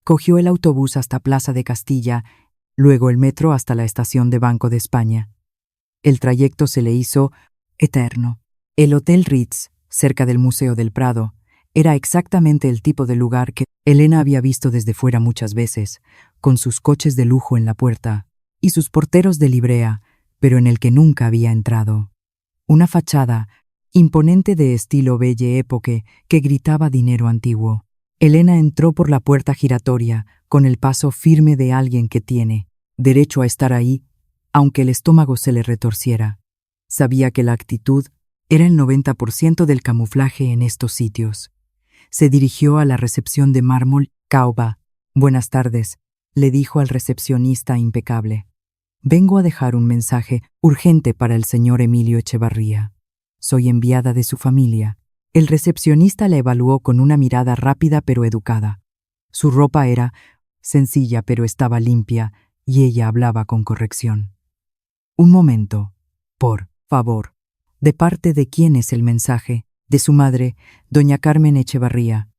Cogió el autobús hasta Plaza de Castilla, luego el metro hasta la estación de Banco de España. El trayecto se le hizo eterno. El Hotel Ritz, cerca del Museo del Prado, era exactamente el tipo de lugar que Elena había visto desde fuera muchas veces, con sus coches de lujo en la puerta y sus porteros de librea, pero en el que nunca había entrado. Una fachada imponente de estilo Belle Époque que gritaba dinero antiguo. Elena entró por la puerta giratoria con el paso firme de alguien que tiene derecho a estar ahí, aunque el estómago se le retorciera. Sabía que la actitud era el 90% del camuflaje en estos sitios. Se dirigió a la recepción de mármol Caoba. «Buenas tardes», le dijo al recepcionista impecable. «Vengo a dejar un mensaje urgente para el señor Emilio Echevarría. Soy enviada de su familia». El recepcionista la evaluó con una mirada rápida pero educada. Su ropa era sencilla pero estaba limpia y ella hablaba con corrección. «Un momento, por favor. ¿De parte de quién es el mensaje?» «De su madre, doña Carmen Echevarría».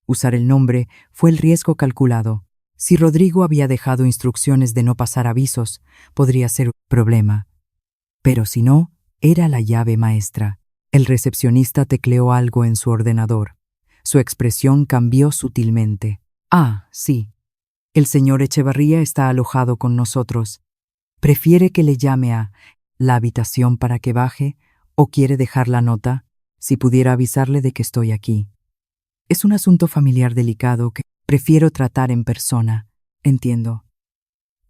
Usar el nombre fue el riesgo calculado. Si Rodrigo había dejado instrucciones de no pasar avisos, podría ser un problema. Pero si no, era la llave maestra. El recepcionista tecleó algo en su ordenador. Su expresión cambió sutilmente. «Ah, sí. El señor Echevarría está alojado con nosotros. ¿Prefiere que le llame a la habitación para que baje o quiere dejar la nota? Si pudiera avisarle de que estoy aquí. Es un asunto familiar delicado que prefiero tratar en persona. Entiendo.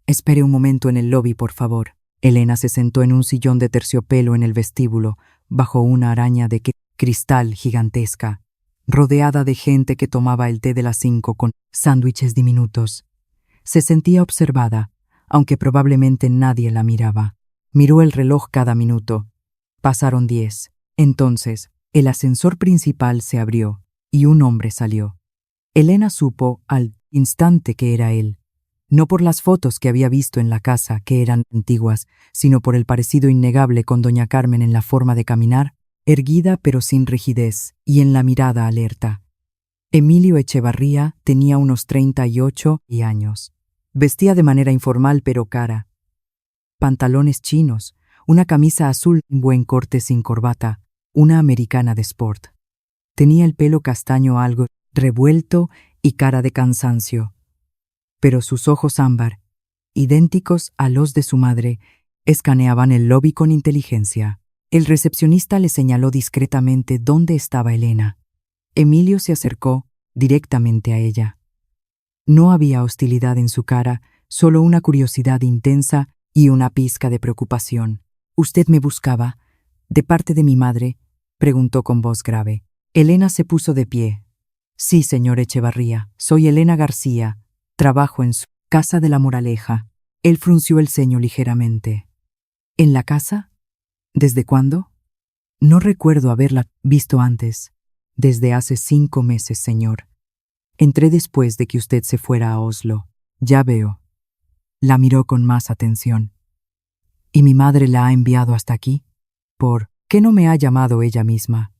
Espere un momento en el lobby, por favor». Elena se sentó en un sillón de terciopelo en el vestíbulo, bajo una araña de cristal gigantesca, rodeada de gente que tomaba el té de las 5 con sándwiches diminutos. Se sentía observada, aunque probablemente nadie la miraba. Miró el reloj cada minuto. Pasaron 10. Entonces, el ascensor principal se abrió y un hombre salió. Elena supo al instante que era él. No por las fotos que había visto en la casa, que eran antiguas, sino por el parecido innegable con doña Carmen en la forma de caminar, erguida pero sin rigidez, y en la mirada alerta. Emilio Echevarría tenía unos 38 años. Vestía de manera informal pero cara. Pantalones chinos, una camisa azul en buen corte sin corbata, una americana de sport. Tenía el pelo castaño algo revuelto y cara de cansancio. Pero sus ojos ámbar, idénticos a los de su madre, escaneaban el lobby con inteligencia. El recepcionista le señaló discretamente dónde estaba Elena. Emilio se acercó directamente a ella. No había hostilidad en su cara, solo una curiosidad intensa y una pizca de preocupación. «¿Usted me buscaba? ¿De parte de mi madre?», preguntó con voz grave. Elena se puso de pie. «Sí, señor Echevarría, soy Elena García. Trabajo en su casa de la Moraleja». Él frunció el ceño ligeramente. «¿En la casa? ¿Desde cuándo?» «No recuerdo haberla visto antes. Desde hace 5 meses, señor. Entré después de que usted se fuera a Oslo. Ya veo». La miró con más atención. «¿Y mi madre la ha enviado hasta aquí? ¿Por qué no me ha llamado ella misma?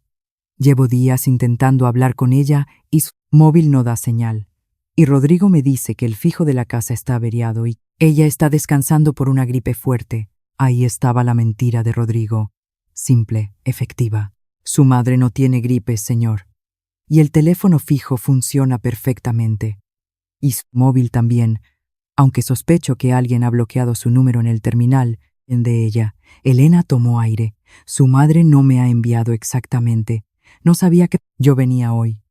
Llevo días intentando hablar con ella y su móvil no da señal. Y Rodrigo me dice que el fijo de la casa está averiado y ella está descansando por una gripe fuerte». Ahí estaba la mentira de Rodrigo. Simple, efectiva. Su madre no tiene gripe, señor. Y el teléfono fijo funciona perfectamente. Y su móvil también, aunque sospecho que alguien ha bloqueado su número en el terminal de ella. Elena tomó aire. Su madre no me ha enviado exactamente. No sabía que yo venía hoy.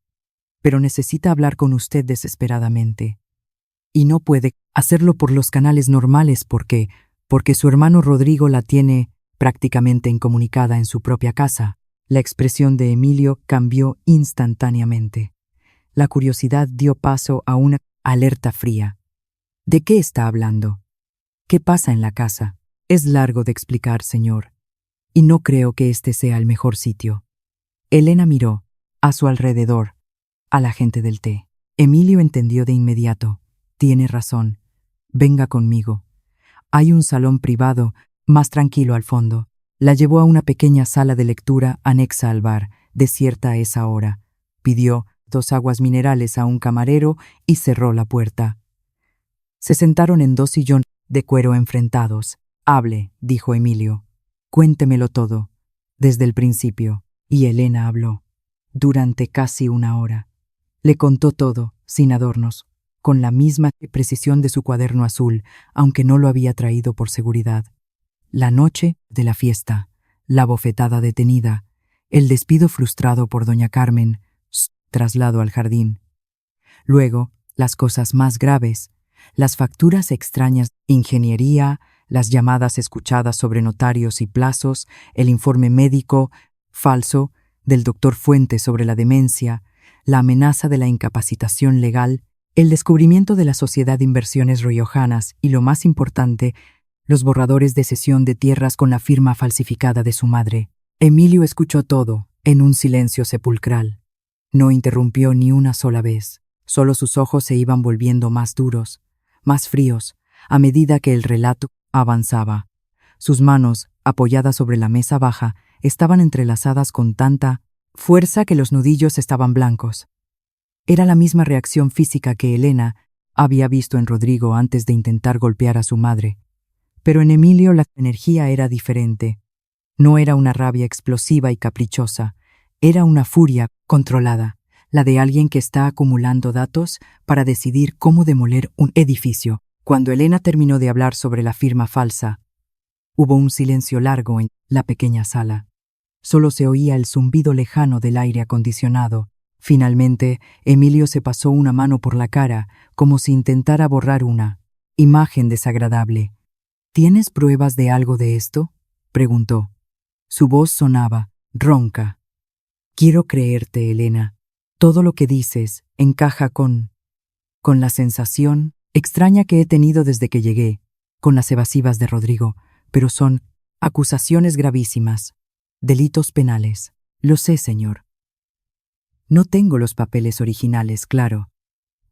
Pero necesita hablar con usted desesperadamente. Y no puede hacerlo por los canales normales porque su hermano Rodrigo la tiene prácticamente incomunicada en su propia casa. La expresión de Emilio cambió instantáneamente. La curiosidad dio paso a una alerta fría. ¿De qué está hablando? ¿Qué pasa en la casa? Es largo de explicar, señor, y no creo que este sea el mejor sitio. Elena miró a su alrededor, a la gente del té. Emilio entendió de inmediato. Tiene razón. Venga conmigo. Hay un salón privado, más tranquilo al fondo. La llevó a una pequeña sala de lectura anexa al bar, desierta a esa hora. Pidió 2 aguas minerales a un camarero y cerró la puerta. Se sentaron en 2 sillones de cuero enfrentados. Hable, dijo Emilio. Cuéntemelo todo, desde el principio. Y Elena habló. Durante casi 1 hora. Le contó todo, sin adornos, con la misma precisión de su cuaderno azul, aunque no lo había traído por seguridad. La noche de la fiesta, la bofetada detenida, el despido frustrado por doña Carmen, su traslado al jardín. Luego, las cosas más graves, las facturas extrañas, ingeniería, las llamadas escuchadas sobre notarios y plazos, el informe médico falso del doctor Fuentes sobre la demencia, la amenaza de la incapacitación legal, el descubrimiento de la Sociedad de Inversiones Riojanas y, lo más importante, los borradores de cesión de tierras con la firma falsificada de su madre. Emilio escuchó todo, en un silencio sepulcral. No interrumpió ni una sola vez. Solo sus ojos se iban volviendo más duros, más fríos, a medida que el relato avanzaba. Sus manos, apoyadas sobre la mesa baja, estaban entrelazadas con tanta fuerza que los nudillos estaban blancos. Era la misma reacción física que Elena había visto en Rodrigo antes de intentar golpear a su madre. Pero en Emilio la energía era diferente. No era una rabia explosiva y caprichosa, era una furia controlada, la de alguien que está acumulando datos para decidir cómo demoler un edificio. Cuando Elena terminó de hablar sobre la firma falsa, hubo un silencio largo en la pequeña sala. Solo se oía el zumbido lejano del aire acondicionado. Finalmente, Emilio se pasó una mano por la cara, como si intentara borrar una imagen desagradable. ¿Tienes pruebas de algo de esto?, preguntó. Su voz sonaba, ronca. Quiero creerte, Elena. Todo lo que dices encaja con la sensación extraña que he tenido desde que llegué, con las evasivas de Rodrigo, pero son acusaciones gravísimas, delitos penales. Lo sé, señor. No tengo los papeles originales, claro.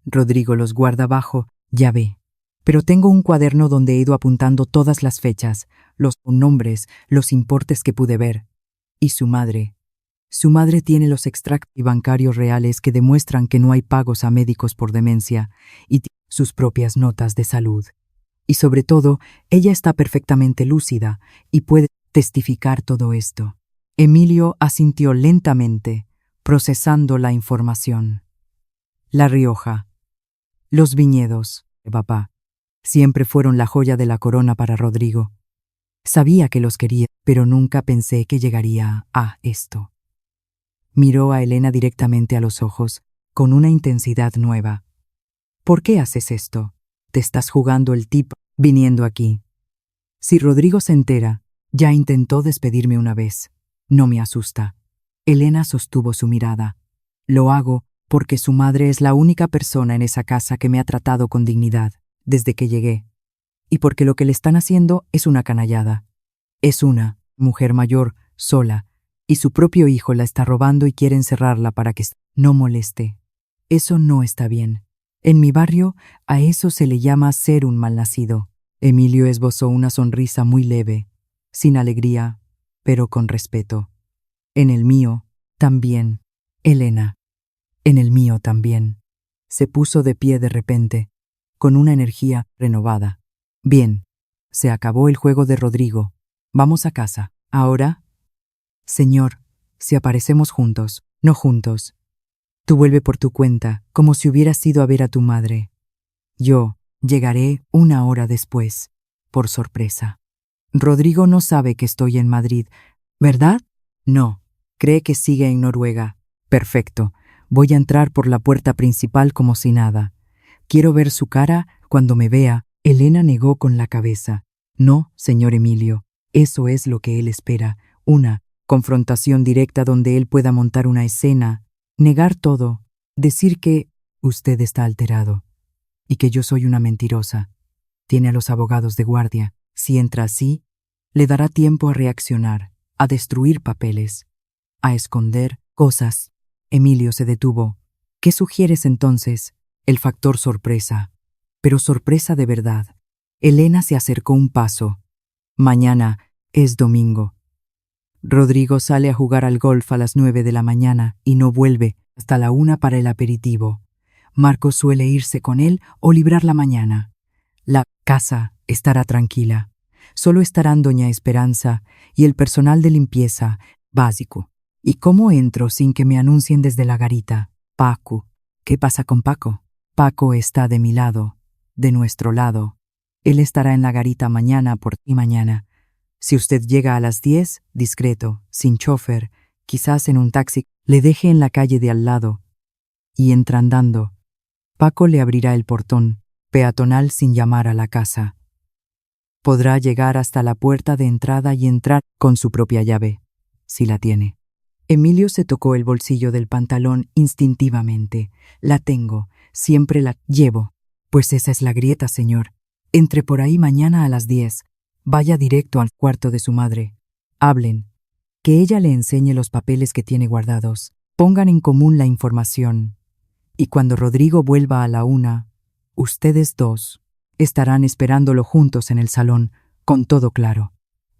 Rodrigo los guarda bajo llave. Pero tengo un cuaderno donde he ido apuntando todas las fechas, los nombres, los importes que pude ver. Y su madre tiene los extractos bancarios reales que demuestran que no hay pagos a médicos por demencia y sus propias notas de salud. Y sobre todo, ella está perfectamente lúcida y puede testificar todo esto. Emilio asintió lentamente, procesando la información. La Rioja. Los viñedos, papá, siempre fueron la joya de la corona para Rodrigo. Sabía que los quería, pero nunca pensé que llegaría a esto. Miró a Elena directamente a los ojos, con una intensidad nueva. ¿Por qué haces esto? Te estás jugando el tipo viniendo aquí. Si Rodrigo se entera, ya intentó despedirme una vez. No me asusta. Elena sostuvo su mirada. Lo hago porque su madre es la única persona en esa casa que me ha tratado con dignidad desde que llegué. Y porque lo que le están haciendo es una canallada. Es una mujer mayor, sola, y su propio hijo la está robando y quiere encerrarla para que no moleste. Eso no está bien. En mi barrio, a eso se le llama ser un malnacido. Emilio esbozó una sonrisa muy leve, sin alegría, pero con respeto. En el mío, también, Elena. En el mío también. Se puso de pie de repente, con una energía renovada. Bien, se acabó el juego de Rodrigo. Vamos a casa. Ahora, señor, si aparecemos juntos, no juntos. Tú vuelve por tu cuenta, como si hubieras ido a ver a tu madre. Yo llegaré 1 hora después, por sorpresa. Rodrigo no sabe que estoy en Madrid, ¿verdad? No, cree que sigue en Noruega. Perfecto, voy a entrar por la puerta principal como si nada. Quiero ver su cara cuando me vea. Elena negó con la cabeza. No, señor Emilio, eso es lo que él espera, una confrontación directa donde él pueda montar una escena, negar todo, decir que usted está alterado y que yo soy una mentirosa. Tiene a los abogados de guardia. Si entra así, le dará tiempo a reaccionar, a destruir papeles, a esconder cosas. Emilio se detuvo. ¿Qué sugieres entonces? El factor sorpresa. Pero sorpresa de verdad. Elena se acercó un paso. Mañana es domingo. Rodrigo sale a jugar al golf a las 9 de la mañana y no vuelve hasta la 1 para el aperitivo. Marcos suele irse con él o librar la mañana. La casa estará tranquila. Solo estarán doña Esperanza y el personal de limpieza básico. ¿Y cómo entro sin que me anuncien desde la garita? Paco. ¿Qué pasa con Paco? Paco está de mi lado, de nuestro lado. Él estará en la garita mañana por ti mañana. Si usted llega a las 10, discreto, sin chofer, quizás en un taxi, le deje en la calle de al lado y entra andando. Paco le abrirá el portón peatonal sin llamar a la casa. Podrá llegar hasta la puerta de entrada y entrar con su propia llave, si la tiene. Emilio se tocó el bolsillo del pantalón instintivamente. La tengo, siempre la llevo. Pues esa es la grieta, señor. Entre por ahí mañana a las 10. Vaya directo al cuarto de su madre. Hablen. Que ella le enseñe los papeles que tiene guardados. Pongan en común la información. Y cuando Rodrigo vuelva a la 1, ustedes dos estarán esperándolo juntos en el salón, con todo claro.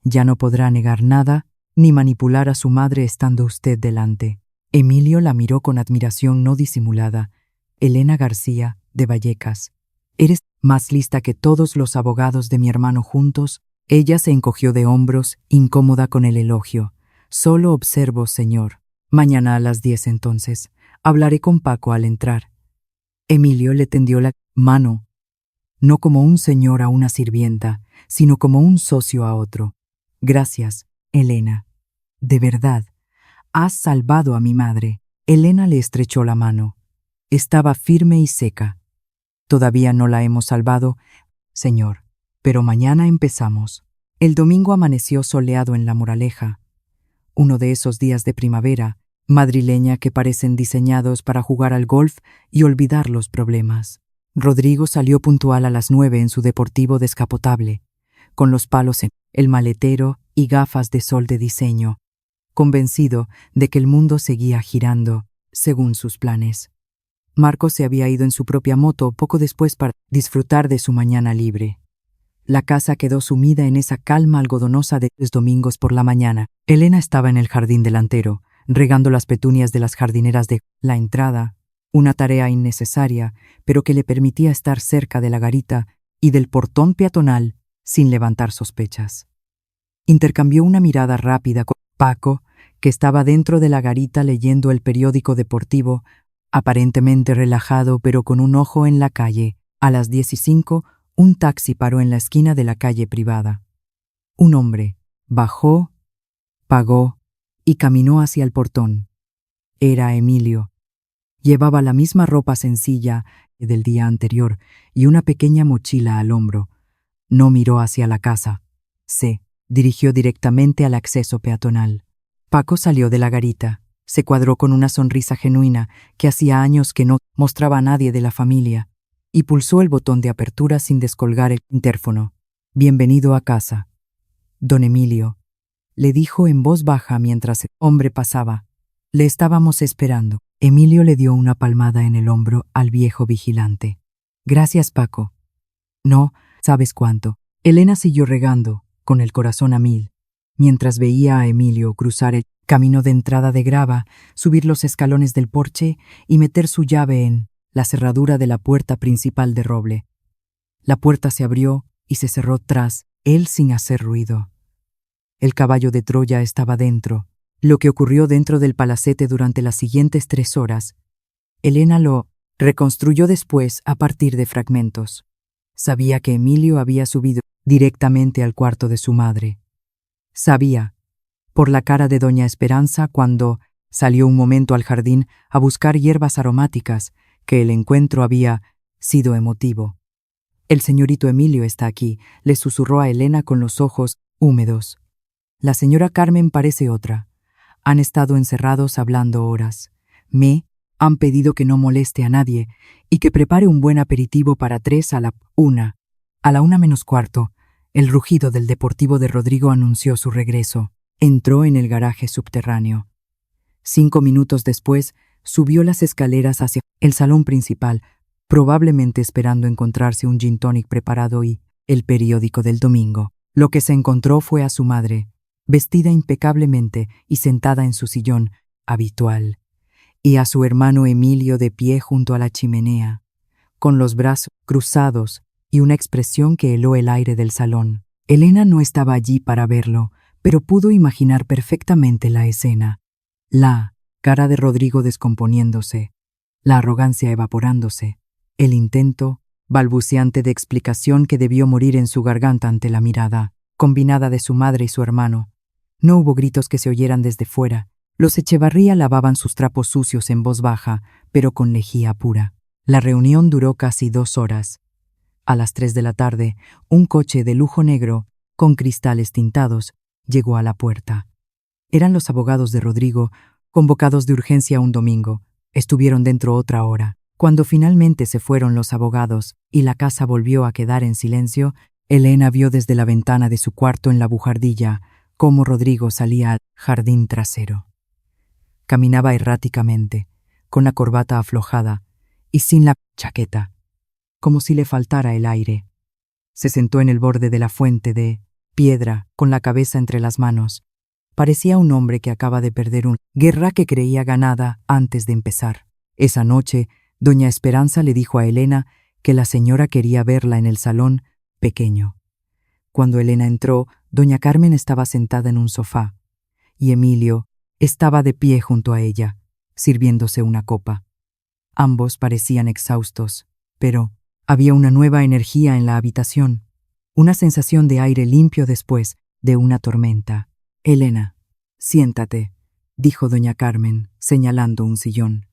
Ya no podrá negar nada ni manipular a su madre estando usted delante. Emilio la miró con admiración no disimulada. Elena García, de Vallecas. ¿Eres más lista que todos los abogados de mi hermano juntos? Ella se encogió de hombros, incómoda con el elogio. Solo observo, señor. Mañana a las 10 entonces. Hablaré con Paco al entrar. Emilio le tendió la mano, no como un señor a una sirvienta, sino como un socio a otro. Gracias, Elena. De verdad, has salvado a mi madre. Elena le estrechó la mano. Estaba firme y seca. Todavía no la hemos salvado, señor, pero mañana empezamos. El domingo amaneció soleado en La Moraleja. Uno de esos días de primavera, madrileña que parecen diseñados para jugar al golf y olvidar los problemas. Rodrigo salió puntual a las 9 en su deportivo descapotable, con los palos en el maletero y gafas de sol de diseño, convencido de que el mundo seguía girando según sus planes. Marcos se había ido en su propia moto poco después para disfrutar de su mañana libre. La casa quedó sumida en esa calma algodonosa de los domingos por la mañana. Elena estaba en el jardín delantero, regando las petunias de las jardineras de la entrada, una tarea innecesaria, pero que le permitía estar cerca de la garita y del portón peatonal sin levantar sospechas. Intercambió una mirada rápida con Paco, que estaba dentro de la garita leyendo el periódico deportivo, aparentemente relajado pero con un ojo en la calle. A las 10:05, un taxi paró en la esquina de la calle privada. Un hombre bajó, pagó y caminó hacia el portón. Era Emilio. Llevaba la misma ropa sencilla del día anterior y una pequeña mochila al hombro. No miró hacia la casa. Se dirigió directamente al acceso peatonal. Paco salió de la garita. Se cuadró con una sonrisa genuina que hacía años que no mostraba a nadie de la familia y pulsó el botón de apertura sin descolgar el interfono. «Bienvenido a casa, don Emilio», le dijo en voz baja mientras el hombre pasaba. «Le estábamos esperando». Emilio le dio una palmada en el hombro al viejo vigilante. «Gracias, Paco». «No, sabes cuánto». Elena siguió regando, con el corazón a mil, mientras veía a Emilio cruzar el camino de entrada de grava, subir los escalones del porche y meter su llave en la cerradura de la puerta principal de roble. La puerta se abrió y se cerró tras él sin hacer ruido. El caballo de Troya estaba dentro. Lo que ocurrió dentro del palacete durante las siguientes 3 horas, Elena lo reconstruyó después a partir de fragmentos. Sabía que Emilio había subido directamente al cuarto de su madre. Sabía, por la cara de doña Esperanza cuando salió un momento al jardín a buscar hierbas aromáticas, que el encuentro había sido emotivo. «El señorito Emilio está aquí», le susurró a Elena con los ojos húmedos. «La señora Carmen parece otra. Han estado encerrados hablando horas. Han pedido que no moleste a nadie y que prepare un buen aperitivo para 3 a la 1. A la 1:15, el rugido del deportivo de Rodrigo anunció su regreso. Entró en el garaje subterráneo. 5 minutos después, subió las escaleras hacia el salón principal, probablemente esperando encontrarse un gin tonic preparado y el periódico del domingo. Lo que se encontró fue a su madre, vestida impecablemente y sentada en su sillón habitual, y a su hermano Emilio de pie junto a la chimenea, con los brazos cruzados y una expresión que heló el aire del salón. Elena no estaba allí para verlo, pero pudo imaginar perfectamente la escena. La cara de Rodrigo descomponiéndose, la arrogancia evaporándose, el intento balbuceante de explicación que debió morir en su garganta ante la mirada combinada de su madre y su hermano. No hubo gritos que se oyeran desde fuera. Los Echevarría lavaban sus trapos sucios en voz baja, pero con lejía pura. La reunión duró casi 2 horas. A las 3 de la tarde, un coche de lujo negro, con cristales tintados, llegó a la puerta. Eran los abogados de Rodrigo, convocados de urgencia un domingo. Estuvieron dentro otra hora. Cuando finalmente se fueron los abogados y la casa volvió a quedar en silencio, Elena vio desde la ventana de su cuarto en la bujardilla cómo Rodrigo salía al jardín trasero. Caminaba erráticamente, con la corbata aflojada y sin la chaqueta, como si le faltara el aire. Se sentó en el borde de la fuente de piedra, con la cabeza entre las manos. Parecía un hombre que acaba de perder una guerra que creía ganada antes de empezar. Esa noche, doña Esperanza le dijo a Elena que la señora quería verla en el salón pequeño. Cuando Elena entró, doña Carmen estaba sentada en un sofá, y Emilio estaba de pie junto a ella, sirviéndose una copa. Ambos parecían exhaustos, pero había una nueva energía en la habitación, una sensación de aire limpio después de una tormenta. «Elena, siéntate», dijo doña Carmen, señalando un sillón.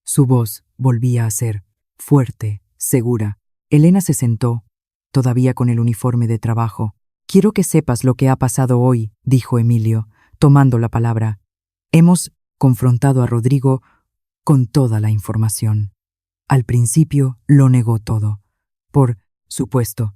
Su voz volvía a ser fuerte, segura. Elena se sentó, todavía con el uniforme de trabajo. «Quiero que sepas lo que ha pasado hoy», dijo Emilio, tomando la palabra. «Hemos confrontado a Rodrigo con toda la información. Al principio lo negó todo. Por supuesto,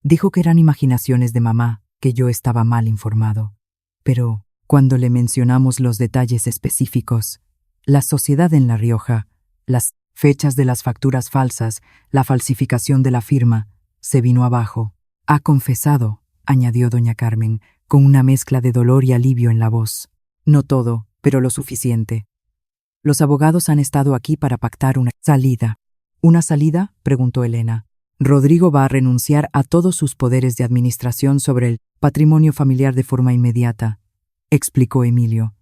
dijo que eran imaginaciones de mamá, que yo estaba mal informado. Pero cuando le mencionamos los detalles específicos, la sociedad en La Rioja, las fechas de las facturas falsas, la falsificación de la firma, se vino abajo. Ha confesado», añadió doña Carmen, con una mezcla de dolor y alivio en la voz. «No todo, pero lo suficiente. Los abogados han estado aquí para pactar una salida». «¿Una salida?», preguntó Elena. «Rodrigo va a renunciar a todos sus poderes de administración sobre el patrimonio familiar de forma inmediata», explicó Emilio.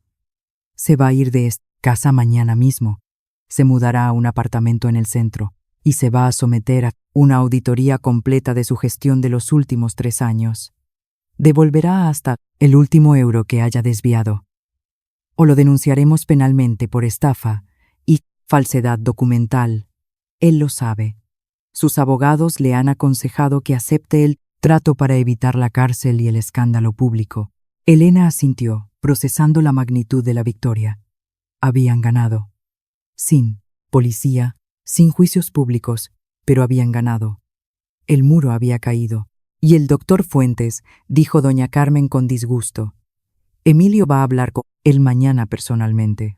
«Se va a ir de esta casa mañana mismo. Se mudará a un apartamento en el centro y se va a someter a una auditoría completa de su gestión de los últimos 3 años. Devolverá hasta el último euro que haya desviado. O lo denunciaremos penalmente por estafa y falsedad documental. Él lo sabe. Sus abogados le han aconsejado que acepte el trato para evitar la cárcel y el escándalo público». Elena asintió, procesando la magnitud de la victoria. Habían ganado. Sin policía, sin juicios públicos, pero habían ganado. El muro había caído. «Y el doctor Fuentes», dijo doña Carmen con disgusto. «Emilio va a hablar con él mañana personalmente.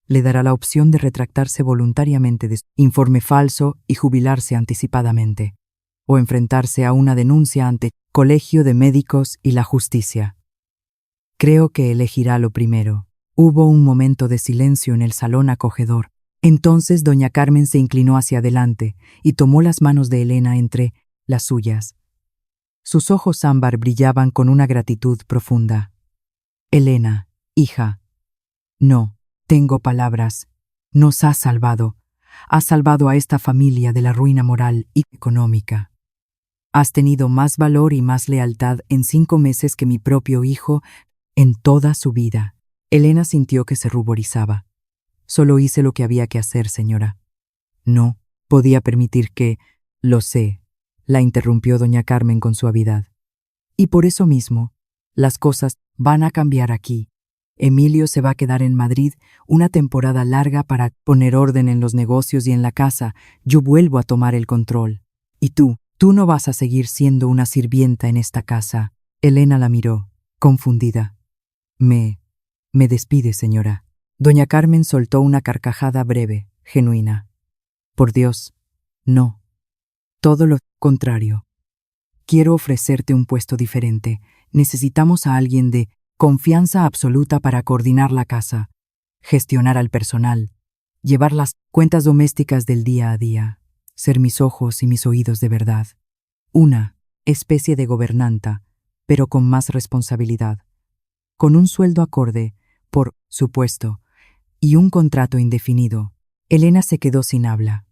Le dará la opción de retractarse voluntariamente de su informe falso y jubilarse anticipadamente, o enfrentarse a una denuncia ante el Colegio de Médicos y la Justicia. Creo que elegirá lo primero». Hubo un momento de silencio en el salón acogedor. Entonces doña Carmen se inclinó hacia adelante y tomó las manos de Elena entre las suyas. Sus ojos ámbar brillaban con una gratitud profunda. «Elena, hija, no tengo palabras. Nos has salvado. Has salvado a esta familia de la ruina moral y económica. Has tenido más valor y más lealtad en 5 meses que mi propio hijo en toda su vida. Elena sintió que se ruborizaba. Solo hice lo que había que hacer, señora. No podía permitir que... Lo sé, la interrumpió doña Carmen con suavidad. Y por eso mismo, las cosas van a cambiar aquí. Emilio se va a quedar en Madrid una temporada larga para poner orden en los negocios y en la casa. Yo vuelvo a tomar el control. Y tú no vas a seguir siendo una sirvienta en esta casa. Elena la miró, confundida. Me despide, señora. Doña Carmen soltó una carcajada breve, genuina. Por Dios, no. Todo lo contrario. Quiero ofrecerte un puesto diferente. Necesitamos a alguien de confianza absoluta para coordinar la casa, gestionar al personal, llevar las cuentas domésticas del día a día, ser mis ojos y mis oídos de verdad. Una especie de gobernanta, pero con más responsabilidad, con un sueldo acorde, por supuesto, y un contrato indefinido. Elena se quedó sin habla.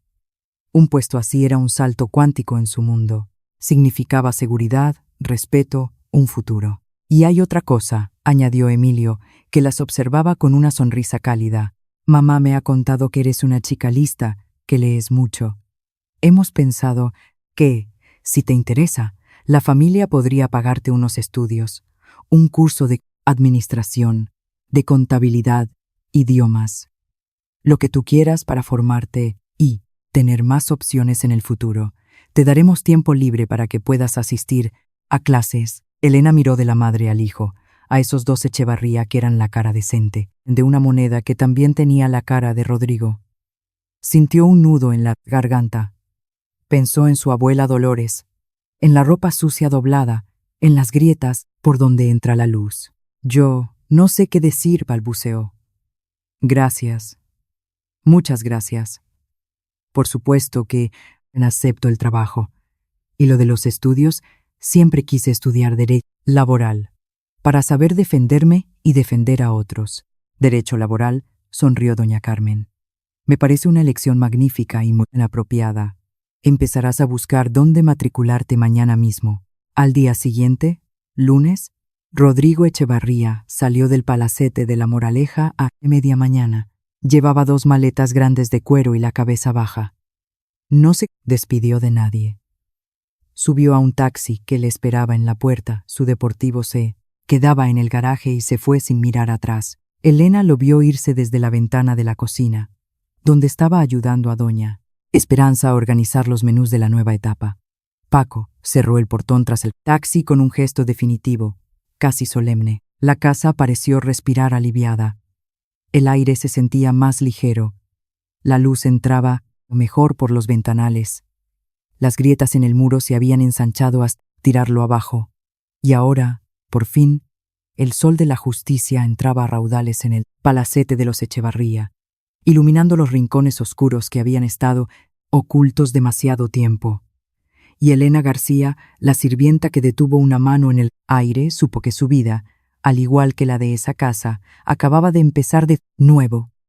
Un puesto así era un salto cuántico en su mundo. Significaba seguridad, respeto, un futuro. Y hay otra cosa, añadió Emilio, que las observaba con una sonrisa cálida. Mamá me ha contado que eres una chica lista, que lees mucho. Hemos pensado que, si te interesa, la familia podría pagarte unos estudios, un curso de administración, de contabilidad, idiomas. Lo que tú quieras para formarte y tener más opciones en el futuro. Te daremos tiempo libre para que puedas asistir a clases. Elena miró de la madre al hijo, a esos dos Echevarría que eran la cara decente, de una moneda que también tenía la cara de Rodrigo. Sintió un nudo en la garganta. Pensó en su abuela Dolores, en la ropa sucia doblada, en las grietas por donde entra la luz. Yo no sé qué decir, balbuceó. Gracias. Muchas gracias. Por supuesto que acepto el trabajo. Y lo de los estudios, siempre quise estudiar derecho laboral, para saber defenderme y defender a otros. Derecho laboral, sonrió doña Carmen. Me parece una elección magnífica y muy apropiada. Empezarás a buscar dónde matricularte mañana mismo. Al día siguiente, lunes, Rodrigo Echevarría salió del palacete de La Moraleja a media mañana. Llevaba 2 maletas grandes de cuero y la cabeza baja. No se despidió de nadie. Subió a un taxi que le esperaba en la puerta. Su deportivo se quedaba en el garaje y se fue sin mirar atrás. Elena lo vio irse desde la ventana de la cocina, donde estaba ayudando a doña Esperanza a organizar los menús de la nueva etapa. Paco cerró el portón tras el taxi con un gesto definitivo, casi solemne. La casa pareció respirar aliviada. El aire se sentía más ligero. La luz entraba mejor por los ventanales. Las grietas en el muro se habían ensanchado hasta tirarlo abajo. Y ahora, por fin, el sol de la justicia entraba a raudales en el palacete de los Echevarría, iluminando los rincones oscuros que habían estado ocultos demasiado tiempo. Y Elena García, la sirvienta que detuvo una mano en el aire, supo que su vida, al igual que la de esa casa, acababa de empezar de nuevo.